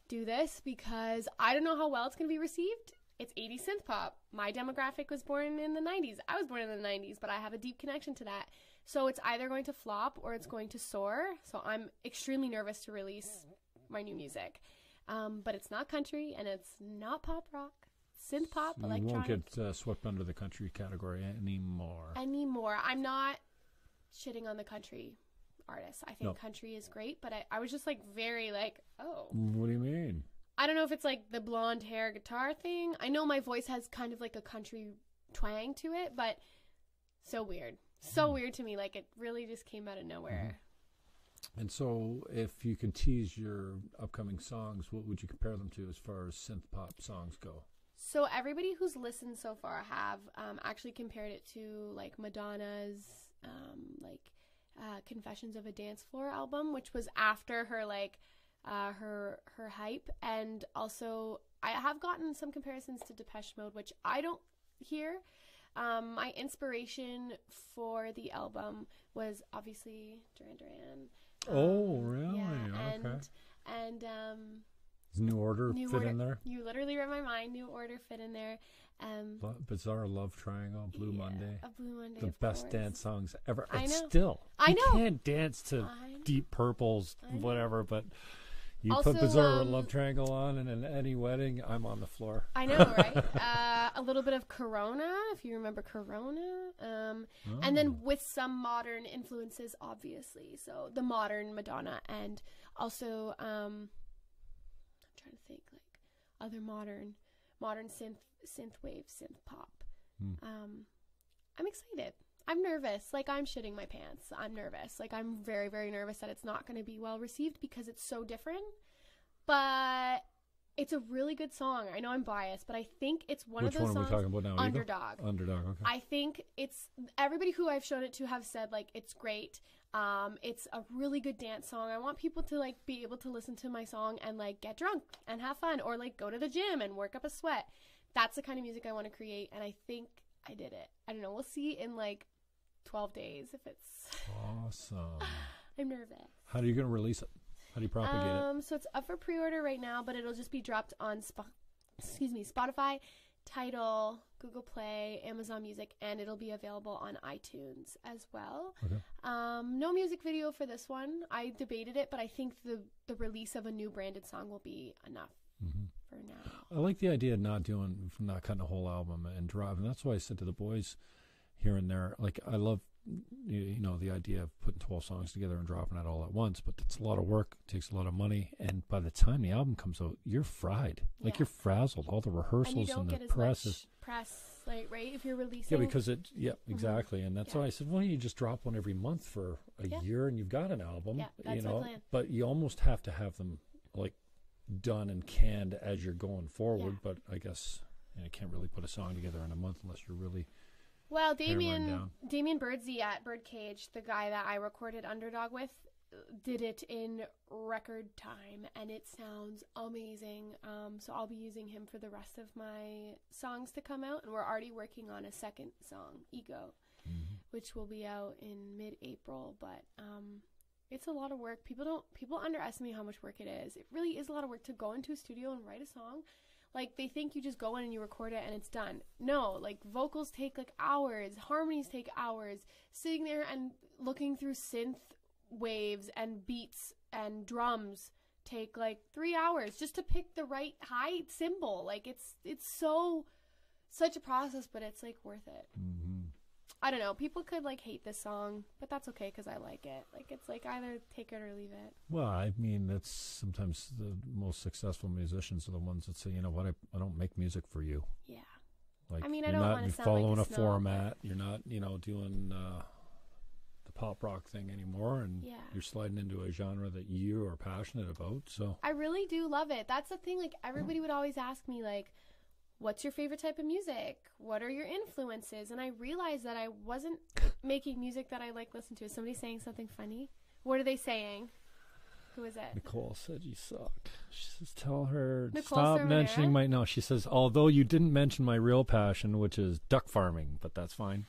do this because I don't know how well it's going to be received. It's 80s synth pop. My demographic was born in the 90s. I was born in the 90s, but I have a deep connection to that. So it's either going to flop or it's going to soar. So I'm extremely nervous to release my new music. But it's not country and it's not pop rock. Synth pop, electronic. You won't get swept under the country category anymore. I'm not shitting on the country artists. I think country is great, but I was just like very like, oh. What do you mean? I don't know if it's like the blonde hair guitar thing. I know my voice has kind of like a country twang to it, but so weird. So weird to me. Like it really just came out of nowhere. And so if you can tease your upcoming songs, what would you compare them to as far as synth pop songs go? So everybody who's listened so far have actually compared it to like Madonna's Confessions of a Dance Floor album, which was after her like her hype. And also I have gotten some comparisons to Depeche Mode, which I don't hear. My inspiration for the album was obviously Duran Duran. Oh, really? Yeah, okay. And does New Order fit in there? You literally read my mind. New Order fit in there. Bizarre Love Triangle, Blue Monday. Blue Monday, the best dance songs ever. I know. Still, I know. You can't dance to Deep Purple's whatever, but you also, put Bizarre Love Triangle on and in any wedding, I'm on the floor. I know, right? A little bit of Corona, if you remember Corona. And then with some modern influences, obviously. So the modern Madonna, and also I'm trying to think like other modern synth wave, synth pop. I'm excited. I'm nervous. Like I'm shitting my pants. I'm nervous. Like I'm very, very nervous that it's not going to be well received because it's so different. But it's a really good song. I know I'm biased, but I think it's one of those songs. Which one are we talking about now? Underdog. Underdog, okay. I think it's everybody who I've shown it to have said like it's great. It's a really good dance song. I want people to like be able to listen to my song and like get drunk and have fun or like go to the gym and work up a sweat. That's the kind of music I want to create, and I think I did it. I don't know. We'll see in like 12 days if it's awesome. I'm nervous. How are you going to release it? How do you propagate it? So it's up for pre-order right now, but it'll just be dropped on Spotify Tidal, Google Play, Amazon Music, and it'll be available on iTunes as well. Okay. No music video for this one. I debated it, but I think the release of a new branded song will be enough for now. I like the idea of not cutting a whole album and driving. That's why I said to the boys here and there, like, I love, the idea of putting 12 songs together and dropping it all at once, but it's a lot of work, it takes a lot of money, and by the time the album comes out, you're fried. Like, you're frazzled. All the rehearsals and the presses. Press, like, right, if you're releasing. Yeah, because exactly. And that's why I said, well, you just drop one every month for a year and you've got an album. Yeah, that's my plan. But you almost have to have them, like, done and canned as you're going forward. But I guess you can't really put a song together in a month unless you're really... Well, Damien Birdsey at Birdcage, the guy that I recorded Underdog with, did it in record time, and it sounds amazing. So I'll be using him for the rest of my songs to come out, and we're already working on a second song, Ego, which will be out in mid-April. But it's a lot of work. People underestimate how much work it is. It really is a lot of work to go into a studio and write a song. Like, they think you just go in and you record it and it's done. No, like, vocals take, like, hours. Harmonies take hours. Sitting there and looking through synth waves and beats and drums take, like, 3 hours just to pick the right high cymbal. Like, it's such a process, but it's, like, worth it. I don't know. People could, like, hate this song, but that's okay because I like it. Like, it's, like, either take it or leave it. Well, I mean, that's sometimes the most successful musicians are the ones that say, you know what, I don't make music for you. Yeah. Like, I mean, I don't want to sound following like a format. You're not, doing the pop rock thing anymore, and you're sliding into a genre that you are passionate about. So I really do love it. That's the thing. Like, everybody would always ask me, like, what's your favorite type of music? What are your influences? And I realized that I wasn't making music that I like listen to. Is somebody saying something funny? What are they saying? Who is it? Nicole said you suck. She says, tell her, Nicole stop Cervera? mentioning my... No, she says, although you didn't mention my real passion, which is duck farming, but that's fine.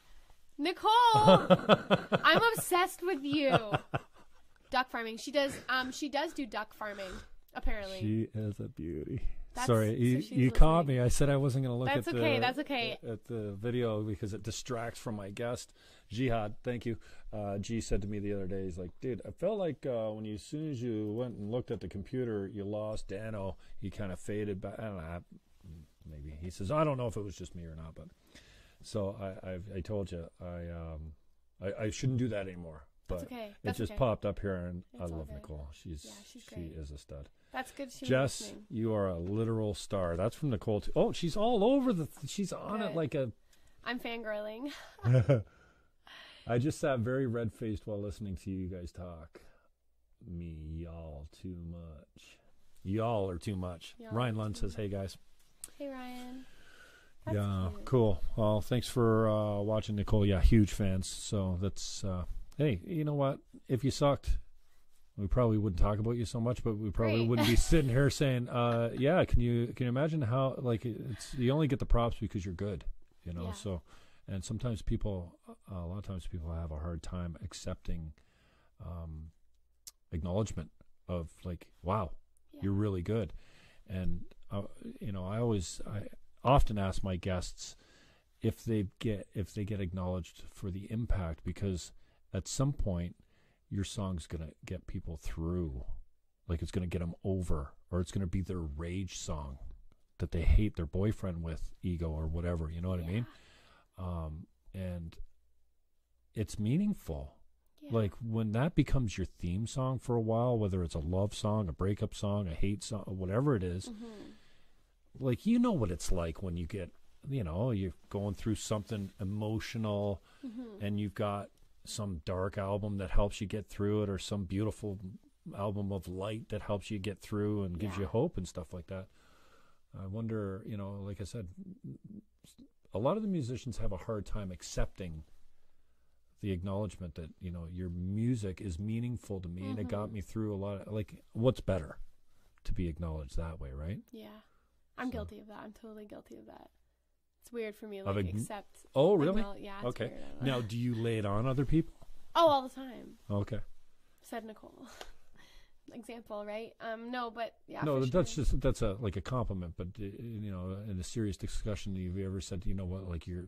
Nicole! I'm obsessed with you. Duck farming. She does do duck farming, apparently. She is a beauty. Sorry, so you caught me. I said I wasn't going to look That's okay. at the video because it distracts from my guest. Jihad, thank you. G said to me the other day, he's like, dude, I felt like as soon as you went and looked at the computer, you lost Dano. He kind of faded back. I don't know. Maybe. He says, I don't know if it was just me or not. But so I told you, I shouldn't do that anymore. But That's okay. It just popped up here, and I love good. Nicole. She's great. She is a stud. That's good. Jess, you are a literal star. That's from Nicole too. Oh, she's all over she's on it like a... I'm fangirling. I just sat very red-faced while listening to you guys talk. Y'all too much. Y'all are too much. Ryan Lund says, hey guys. Hey Ryan. That's cute. Cool. Well, thanks for watching, Nicole. Yeah, huge fans. So that's... hey, you know what? If you sucked, we probably wouldn't talk about you so much, but we probably wouldn't be sitting here saying, yeah, can you imagine how, like, you only get the props because you're good, So, and sometimes a lot of times people have a hard time accepting acknowledgement of, like, wow, you're really good. And, I often ask my guests if they get acknowledged for the impact, because at some point your song's going to get people through, like it's going to get them over, or it's going to be their rage song that they hate their boyfriend with, Ego or whatever, you know what I mean? And it's meaningful. Like when that becomes your theme song for a while, whether it's a love song, a breakup song, a hate song, whatever it is, like, what it's like when you get, you're going through something emotional and you've got some dark album that helps you get through it, or some beautiful album of light that helps you get through and gives you hope and stuff like that. I wonder, like I said, a lot of the musicians have a hard time accepting the acknowledgement that, your music is meaningful to me and it got me through a lot of, like, what's better to be acknowledged that way, right? Yeah. I'm guilty of that. I'm totally guilty of that. It's weird for me to accept. Oh, really? Yeah. Okay. Weird. Now, do you lay it on other people? Oh, all the time. Okay. Said Nicole. example, right? No, but yeah. No, for that's sure. that's a like a compliment. But you know, in a serious discussion, have you ever said, you know what, like your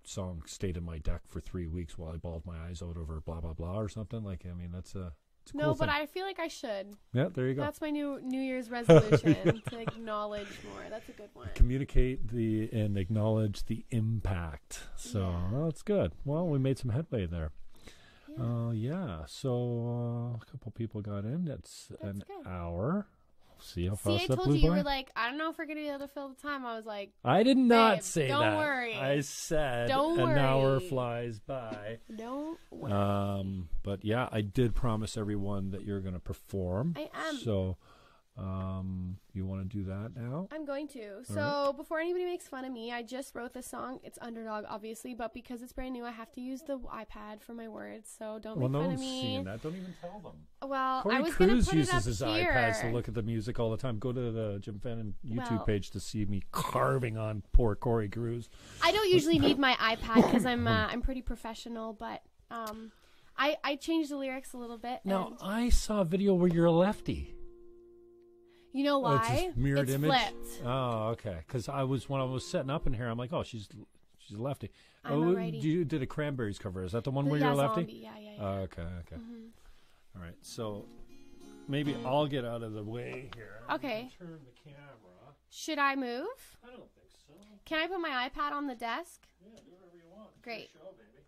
song stayed in my deck for 3 weeks while I bawled my eyes out over blah blah blah or something? Like, I mean, it's a no, cool but thing. I feel like I should. Yeah, there you go. That's my New Year's resolution to acknowledge more. That's a good one. Communicate and acknowledge the impact. So that's good. Well, we made some headway there. So a couple people got in. That's an good. hour. See how See, I fast that told blew you, you by? were like, I don't know if we're going to be able to fill the time. I was like, I did not babe, say don't that. worry. I said Don't an hour worry. flies by. don't worry. But yeah, I did promise everyone that you're going to perform. I am. So, you want to do that now? I'm going to. So before anybody makes fun of me, I just wrote this song. It's Underdog, obviously, but because it's brand new, I have to use the iPad for my words. So don't make no fun of one's me. seeing that. Don't even tell them. Well, Corey I was going to Cruz put it uses up his here. iPads to look at the music all the time. Go to the Jim Fannon YouTube Well- page to see me carving on poor Corey Cruz. I don't usually need my iPad because I'm pretty professional, but I changed the lyrics a little bit. Now, and I saw a video where you're a lefty. you know Oh, it's why? just mirrored it's image? flipped. Oh, okay. Because when I was setting up in here, I'm like, oh, she's a lefty. I'm a righty. You did a Cranberries cover. Is that the one where Yeah, you're a lefty? zombie. Yeah. Okay. All right. So maybe I'll get out of the way here. Okay. Turn the camera. Should I move? I don't think so. Can I put my iPad on the desk? Yeah, do whatever you want. It's Great. your show, baby.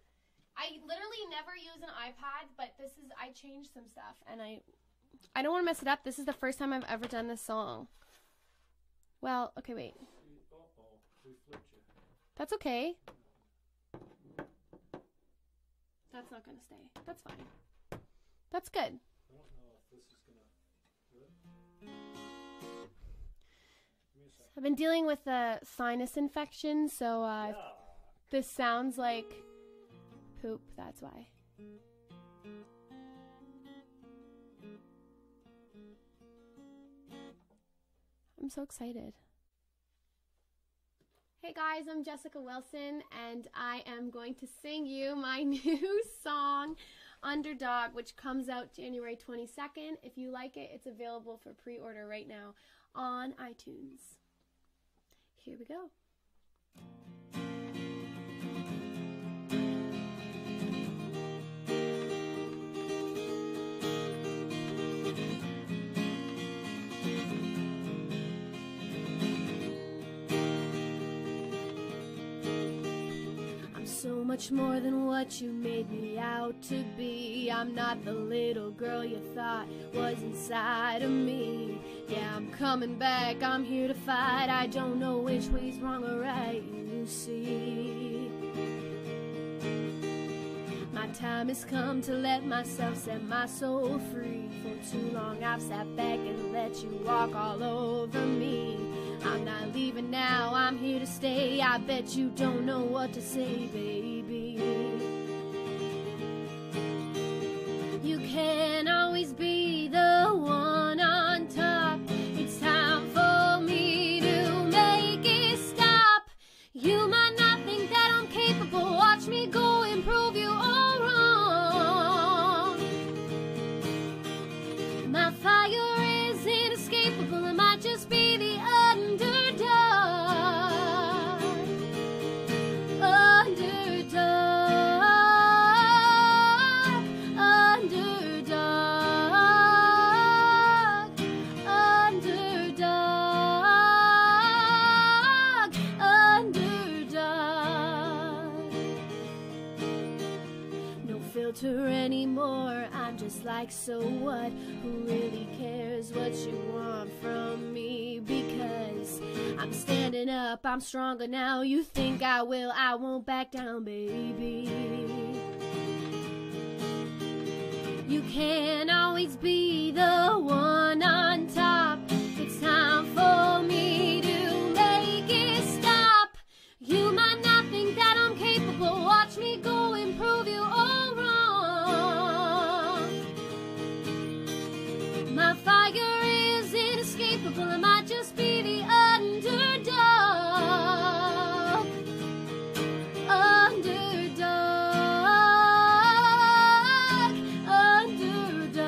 I literally never use an iPad, but I changed some stuff, and I don't want to mess it up. This is the first time I've ever done this song. Well, okay, wait. Uh-oh, we flipped you. That's okay. That's not going to stay. That's fine. That's good. I don't know if this is gonna. I've been dealing with a sinus infection, so if this sounds like poop, that's why. I'm so excited. Hey guys, I'm Jessica Wilson, and I am going to sing you my new song, Underdog, which comes out January 22nd. If you like it, it's available for pre-order right now on iTunes. Here we go. So much more than what you made me out to be. I'm not the little girl you thought was inside of me. Yeah, I'm coming back, I'm here to fight. I don't know which way's wrong or right, you see. My time has come to let myself set my soul free. For too long I've sat back and let you walk all over me. I'm not leaving now, I'm here to stay. I bet you don't know what to say, baby. You can't always be the one on top. It's time for me to make it stop. You might not think that I'm capable. Watch me go and prove you all wrong. My fire is inescapable. It might just be the underdog. Anymore, I'm just like, so what? Who really cares what you want from me? Because I'm standing up, I'm stronger now. You think I will, I won't back down, baby. You can't always be the one on top. It's time for me to make it stop. You might not think that I'm capable. Watch me go and prove you all wrong. My fire is inescapable. I might just be the underdog. Underdog. Underdog.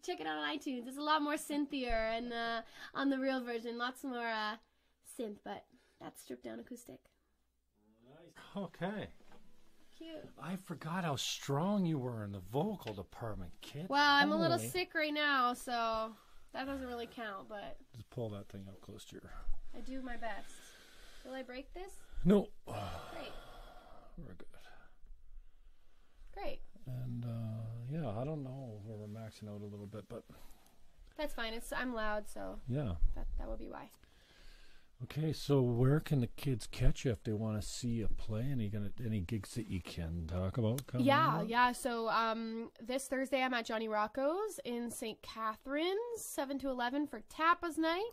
check it out on iTunes. It's a lot more synthier and on the real version, lots more synth, but that's stripped down acoustic. Nice. Okay. Cute. I forgot how strong you were in the vocal department, kid. Well, I'm a little sick right now, so that doesn't really count, but just pull that thing up close to your... I do my best. Will I break this? No. Great. We're good. Great. And, yeah, I don't know where we're maxing out a little bit, but... That's fine. I'm loud, so yeah, that would be why. Okay, so where can the kids catch you if they want to see you play? Any gigs that you can talk about? Yeah. So this Thursday I'm at Johnny Rocco's in St. Catharines, 7 to 11 for Tapas Night.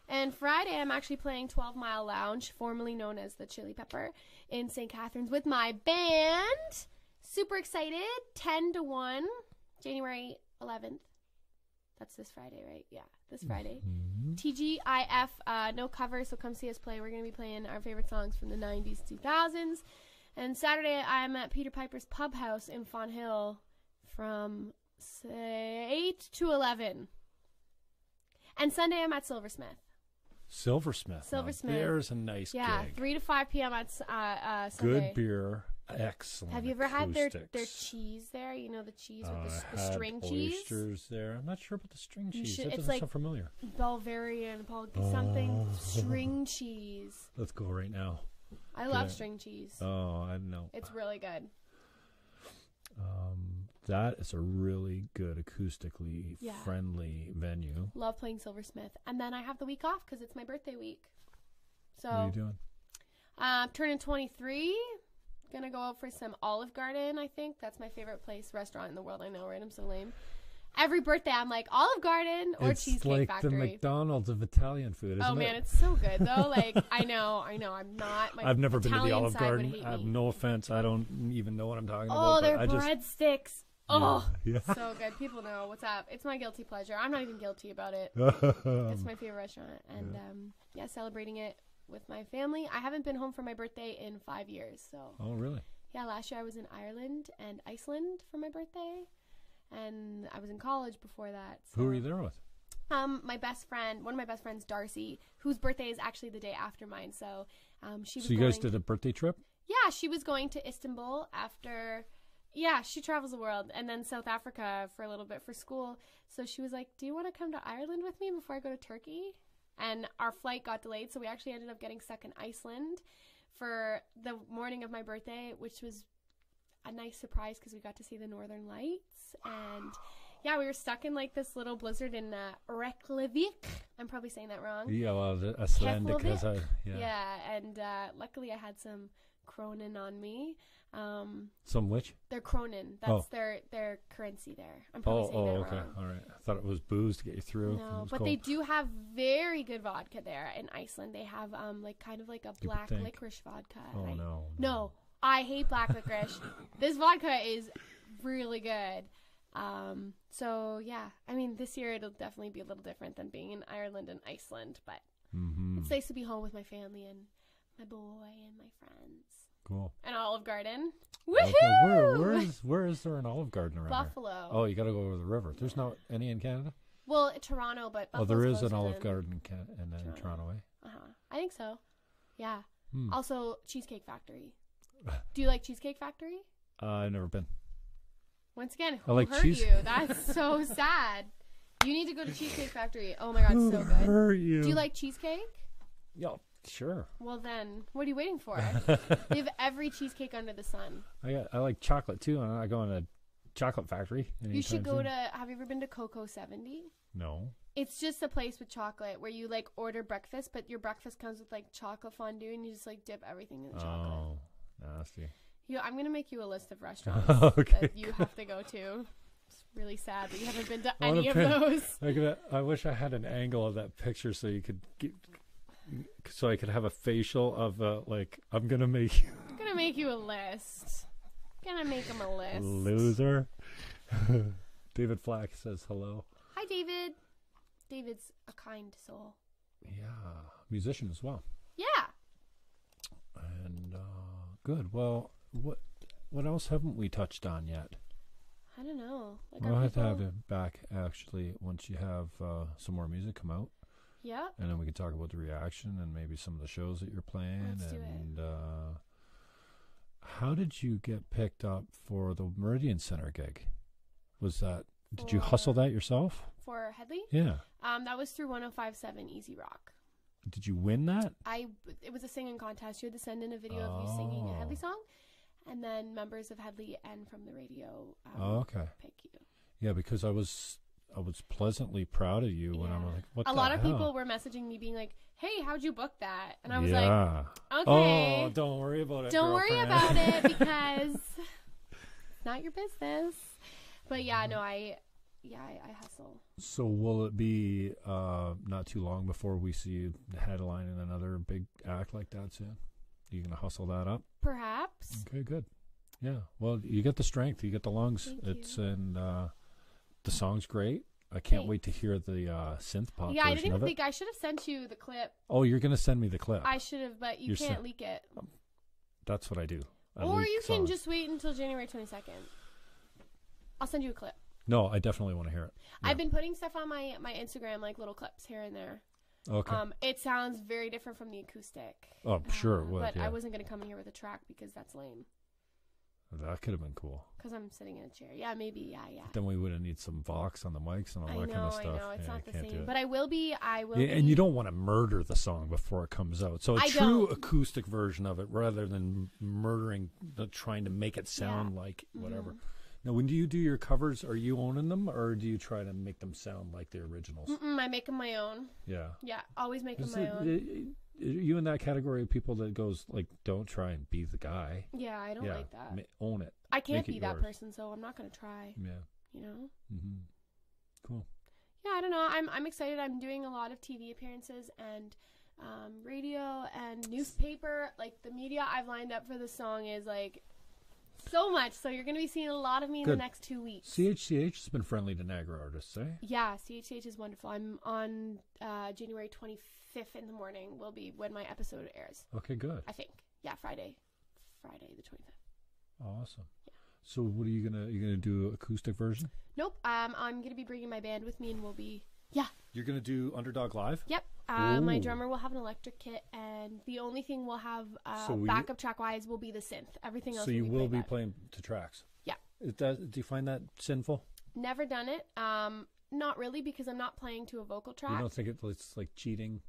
And Friday I'm actually playing 12 Mile Lounge, formerly known as the Chili Pepper, in St. Catharines with my band. Super excited. 10 to 1, January 11th. That's this Friday, right? Yeah, this Friday. Mm-hmm. TGIF, no cover, so come see us play. We're going to be playing our favorite songs from the 90s, 2000s. And Saturday, I'm at Peter Piper's Pub House in Fawn Hill from 8 to 11. And Sunday, I'm at Silversmith. Silversmith. There's a nice gig. 3 to 5 p.m. at Sunday. Good beer. Excellent. Have you ever had their cheese there? You know, the cheese with the string cheese? Oysters there. I'm not sure about the string cheese. That doesn't like sound familiar. Bavarian, something string cheese. Let's go right now. I love string cheese. Oh, I know. It's really good. That is a really good acoustically friendly venue. Love playing Silversmith. And then I have the week off because it's my birthday week. So, what are you doing? Turning 23. Gonna go out for some Olive Garden, I think. That's my favorite restaurant in the world. I know, right? I'm so lame. Every birthday, I'm like, Olive Garden or Cheesecake Factory. It's like the McDonald's of Italian food, isn't it? Oh, man, it's so good, though. Like, I know. I'm not. I've never been to the Olive Garden. I have no offense. I don't even know what I'm talking about. Oh, their breadsticks. Oh, yeah. So good. People know what's up. It's my guilty pleasure. I'm not even guilty about it. It's my favorite restaurant. And, celebrating it with my family. I haven't been home for my birthday in 5 years. So. Oh, really? Yeah, last year I was in Ireland and Iceland for my birthday. And I was in college before that. So. Who were you there with? My best friend, one of my best friends, Darcy, whose birthday is actually the day after mine. So, she was. So you guys did a birthday trip? Yeah, she was going to Istanbul after. Yeah, she travels the world, and then South Africa for a little bit for school. So she was like, "Do you want to come to Ireland with me before I go to Turkey?" And our flight got delayed, so we actually ended up getting stuck in Iceland for the morning of my birthday, which was a nice surprise because we got to see the Northern Lights. And yeah, we were stuck in like this little blizzard in Reykjavik. I'm probably saying that wrong. Yeah, well, Iceland because and luckily I had some Kronen on me. Some which? They're Kronen. That's their currency there. I'm probably saying that okay. wrong. All right. I thought it was booze to get you through. No, but they do have very good vodka there in Iceland. They have kind of like a black licorice vodka. Oh, No, I hate black licorice. This vodka is really good. So yeah, I mean, this year it'll definitely be a little different than being in Ireland and Iceland, but it's nice to be home with my family and my boy and my friends. Cool. An Olive Garden. Woohoo! Okay, where is there an Olive Garden around Buffalo. Here? Oh, you got to go over the river. There's not any in Canada? Well, Toronto, but Buffalo's there is an Olive Garden in Toronto, eh? I think so. Yeah. Also, Cheesecake Factory. Do you like Cheesecake Factory? I've never been. Once again, I like hurt you? That's so sad. You need to go to Cheesecake Factory. Oh my God, it's so good. Hurt you? Do you like cheesecake? Yeah, sure. Well then, what are you waiting for? They have every cheesecake under the sun. I like chocolate too, and I go in a chocolate factory. You should go to. Have you ever been to Cocoa 70? No. It's just a place with chocolate where you like order breakfast, but your breakfast comes with like chocolate fondue, and you just like dip everything in the chocolate. Oh, nasty. I'm gonna make you a list of restaurants that you have to go to. It's really sad that you haven't been to any of those. I wish I had an angle of that picture so you could so I could have a facial of like I'm gonna make you a list. Gonna make him a list. Loser. David Flack says hello. Hi, David. David's a kind soul. Yeah, musician as well. Yeah. And good. Well, what else haven't we touched on yet? I don't know. Like, We'll have to have it back, actually, once you have some more music come out. Yeah. And then we can talk about the reaction and maybe some of the shows that you're playing. Let's do it. How did you get picked up for the Meridian Center gig? Did you hustle that yourself? For Headley? Yeah. That was through 105.7 Easy Rock. Did you win that? It was a singing contest. You had to send in a video of you singing a Headley song, and then members of Headley and from the radio pick you. Yeah, because I was pleasantly proud of you when I'm like, what the hell? A lot of people were messaging me being like, hey, how'd you book that? And I was like, okay. Oh, don't worry about it, Don't worry girlfriend. about it because it's not your business. But yeah, no, I hustle. So will it be not too long before we see you headlining another big act like that soon? You going to hustle that up? Perhaps. Okay, good. Yeah. Well, you get the strength. You get the lungs. Thank you. And the song's great. I can't wait to hear the synth pop Yeah, I version didn't even of it. think I should have sent you the clip. Oh, you're going to send me the clip. I should have, but you can't leak it. That's what I do. Or you can just wait until January 22nd. I'll send you a clip. No, I definitely want to hear it. Yeah. I've been putting stuff on my Instagram, like little clips here and there. Okay. It sounds very different from the acoustic. Oh, I'm sure it would. But yeah. I wasn't going to come in here with a track because that's lame. That could have been cool. Because I'm sitting in a chair. Yeah, maybe. Yeah. Then we would have need some Vox on the mics and all that kind of stuff. I know. It's not the same. It. But I will be. And you don't want to murder the song before it comes out. So a true acoustic version of it rather than murdering, trying to make it sound like whatever. Mm-hmm. Now, when do you do your covers, are you owning them or do you try to make them sound like the originals? I make them my own. Yeah. Yeah, always make them my own. Are you in that category of people that goes, like, don't try and be the guy? Yeah, I don't like that. Own it. I can't be that person, so I'm not going to try. Yeah. You know? Mm-hmm. Cool. Yeah, I don't know. I'm excited. I'm doing a lot of TV appearances and radio and newspaper. Like, the media I've lined up for this song is, like, so much. So you're going to be seeing a lot of me in the next 2 weeks. CHCH has been friendly to Niagara artists, eh? Yeah, CHCH is wonderful. I'm on January 25th in the morning will be when my episode airs. Okay, good. I think. Yeah, Friday the 25th. Awesome. Yeah. So what are you gonna do acoustic version? Nope. I'm gonna be bringing my band with me, and we'll be You're gonna do Underdog Live? Yep. My drummer will have an electric kit, and the only thing we'll have backup track wise will be the synth. Everything else. So you will be playing to tracks. Yeah. Do you find that sinful? Never done it. Not really, because I'm not playing to a vocal track. You don't think it's like cheating?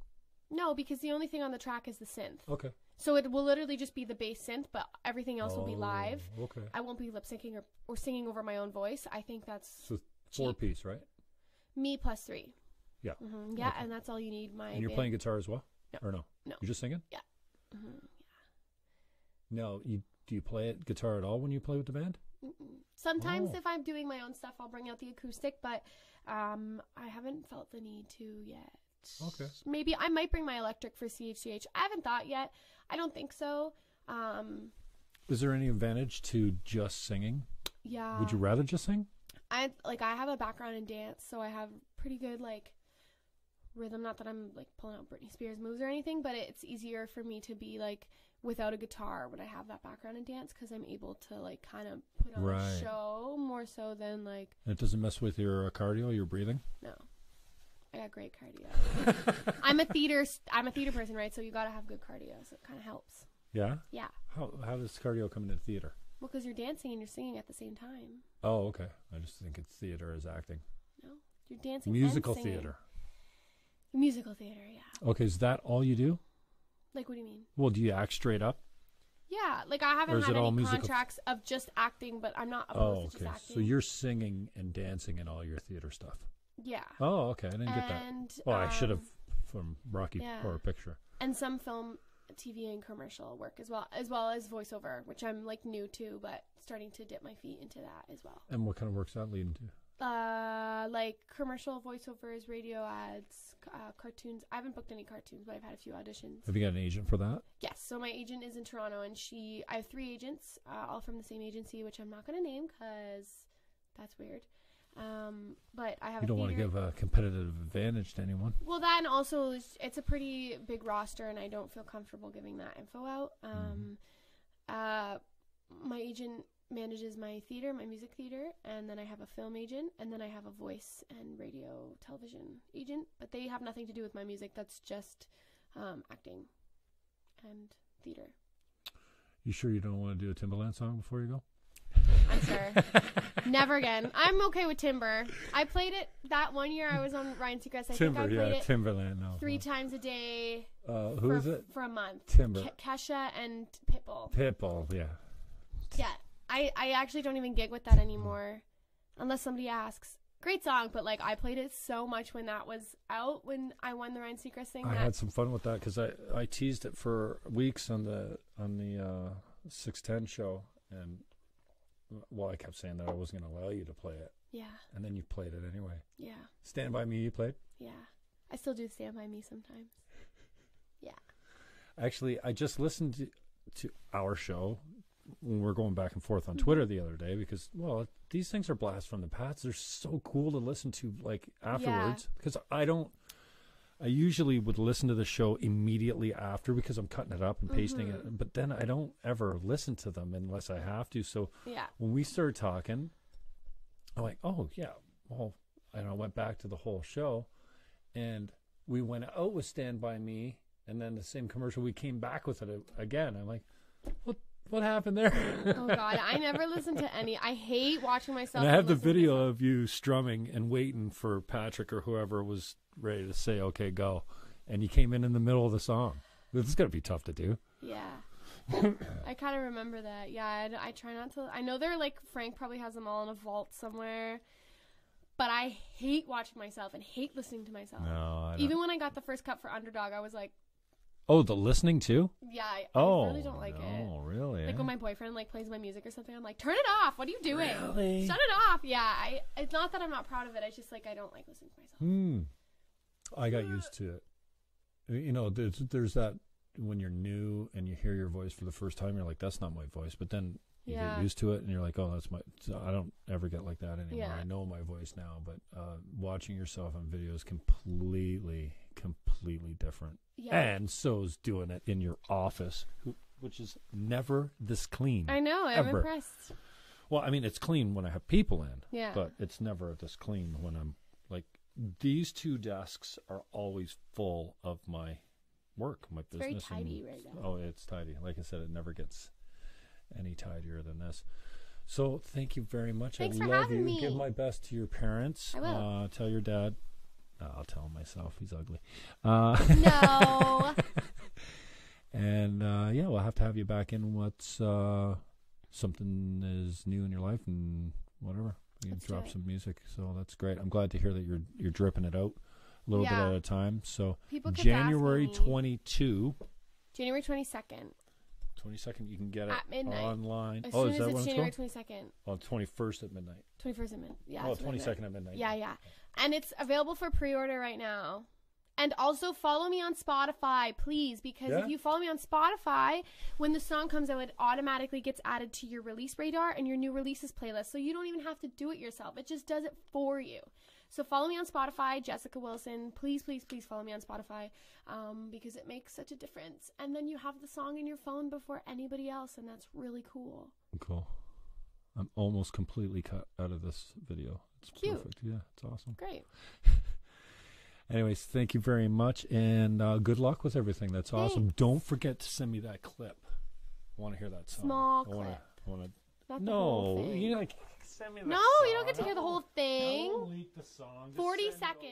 No, because the only thing on the track is the synth. Okay. So it will literally just be the bass synth, but everything else will be live. Okay. I won't be lip syncing or singing over my own voice. I think that's so 4-piece, right? Me plus 3. Yeah. Mm-hmm. Yeah, okay. And that's all you need. And you're playing guitar as well? No. Or no? No. You're just singing? Yeah. Mm-hmm. Yeah. No, do you play it guitar at all when you play with the band? Sometimes if I'm doing my own stuff, I'll bring out the acoustic, but I haven't felt the need to yet. Okay. Maybe I might bring my electric for CHCH. I haven't thought yet. I don't think so. Is there any advantage to just singing? Yeah. Would you rather just sing? I have a background in dance, so I have pretty good rhythm. Not that I'm pulling out Britney Spears moves or anything, but it's easier for me to be without a guitar when I have that background in dance, because I'm able to kind of put on a show more so than And it doesn't mess with your cardio, your breathing? No. I got great cardio. I'm a theater person, right? So you got to have good cardio, so it kind of helps. Yeah? Yeah. How does cardio come into theater? Well, because you're dancing and you're singing at the same time. Oh, okay. I just think it's theater as acting. No, you're dancing. Musical and singing. theater. Musical theater, yeah. Okay, is that all you do? What do you mean? Well, do you act straight up? Yeah, I haven't had any contracts of just acting, but I'm not opposed to just acting. So you're singing and dancing in all your theater stuff. Yeah. Oh, okay. I didn't get that. Oh, I should have from Rocky Horror Picture. And some film, TV, and commercial work as well as voiceover, which I'm new to, but starting to dip my feet into that as well. And what kind of work's that leading to? Commercial voiceovers, radio ads, cartoons. I haven't booked any cartoons, but I've had a few auditions. Have you got an agent for that? Yes. So my agent is in Toronto, and I have 3 agents, all from the same agency, which I'm not going to name because that's weird. But I have. You don't want to give a competitive advantage to anyone. Well, that, and also it's a pretty big roster, and I don't feel comfortable giving that info out. My agent manages my theater, my music theater, and then I have a film agent, and then I have a voice and radio television agent, but they have nothing to do with my music. That's just acting and theater. You sure you don't want to do a Timbaland song before you go? I'm sure. Never again. I'm okay with Timber. I played it that one year I was on Ryan Seacrest. I think I played it Timberland. No, 3 times a day. Who is it? For a month. Timber. Kesha and Pitbull. Pitbull, yeah. Yeah. I actually don't even gig with that anymore, unless somebody asks. Great song, but like I played it so much when that was out, when I won the Ryan Seacrest thing. I had some fun with that because I teased it for weeks on the 610 show, and well, I kept saying that I wasn't going to allow you to play it. Yeah. And then you played it anyway. Yeah. Stand By Me, you played? Yeah. I still do Stand By Me sometimes. Yeah. Actually, I just listened to our show when we were going back and forth on Twitter the other day because, well, these things are blasts from the past. They're so cool to listen to, like, afterwards. Because I usually would listen to the show immediately after because I'm cutting it up and pasting it. But then I don't ever listen to them unless I have to. So when we started talking, I'm like, oh, yeah. Well, and I went back to the whole show. And we went out with Stand By Me. And then the same commercial, we came back with it again. I'm like, what happened there? Oh, God. I never listen to any. I hate watching myself. And I have the video of you strumming and waiting for Patrick or whoever was ready to say, okay, go. And you came in the middle of the song. This is going to be tough to do. Yeah. I kind of remember that. Yeah, I try not to. I know they're like, Frank probably has them all in a vault somewhere. But I hate watching myself and hate listening to myself. No, I don't. Even when I got the first cut for Underdog, I was like, oh, the listening too? Yeah, I really don't like it. Oh, really? Like when my boyfriend like plays my music or something, I'm like, turn it off. What are you doing? Really? Shut it off. Yeah, it's not that I'm not proud of it. It's just like I don't like listening to myself. I got used to it. You know, there's that when you're new and you hear your voice for the first time, you're like, that's not my voice. But then you get used to it and you're like, oh, that's my. So I don't ever get like that anymore. Yeah. I know my voice now, but watching yourself on video is completely different. Yeah. And so's doing it in your office, which is never this clean. I know. I'm impressed. Well, I mean, it's clean when I have people in. Yeah. But it's never this clean when I'm like, these 2 desks are always full of my work, my business. It's very tidy right now. Oh, it's tidy. Like I said, it never gets any tidier than this. So thank you very much. Thanks I for love having you. me. Give my best to your parents. I will. Tell your dad. I'll tell him myself. He's ugly. No. And yeah, we'll have to have you back in once something is new in your life and whatever. You can drop some music. So that's great. I'm glad to hear that you're dripping it out a little bit at a time. So January 22. January 22nd. 22nd, you can get it at midnight. online. As soon as it's January 22nd. Oh, 21st at midnight. 21st at midnight. Yeah. Oh, 22nd at midnight. Yeah. And it's available for pre-order right now. And also follow me on Spotify, please, because if you follow me on Spotify, when the song comes out, it automatically gets added to your release radar and your new releases playlist. So you don't even have to do it yourself. It just does it for you. So follow me on Spotify, Jessica Wilson. Please, please, please follow me on Spotify because it makes such a difference. And then you have the song in your phone before anybody else, and that's really cool. Cool. I'm almost completely cut out of this video. It's cute. Perfect. Yeah, it's awesome. Great. Anyways, thank you very much, and good luck with everything. That's awesome. Thanks. Don't forget to send me that clip. I want to hear that song. Small clip. I want to. Not the whole thing. You like send me the No, song. you don't get to hear the whole thing. Don't leak the song. Just 40 seconds.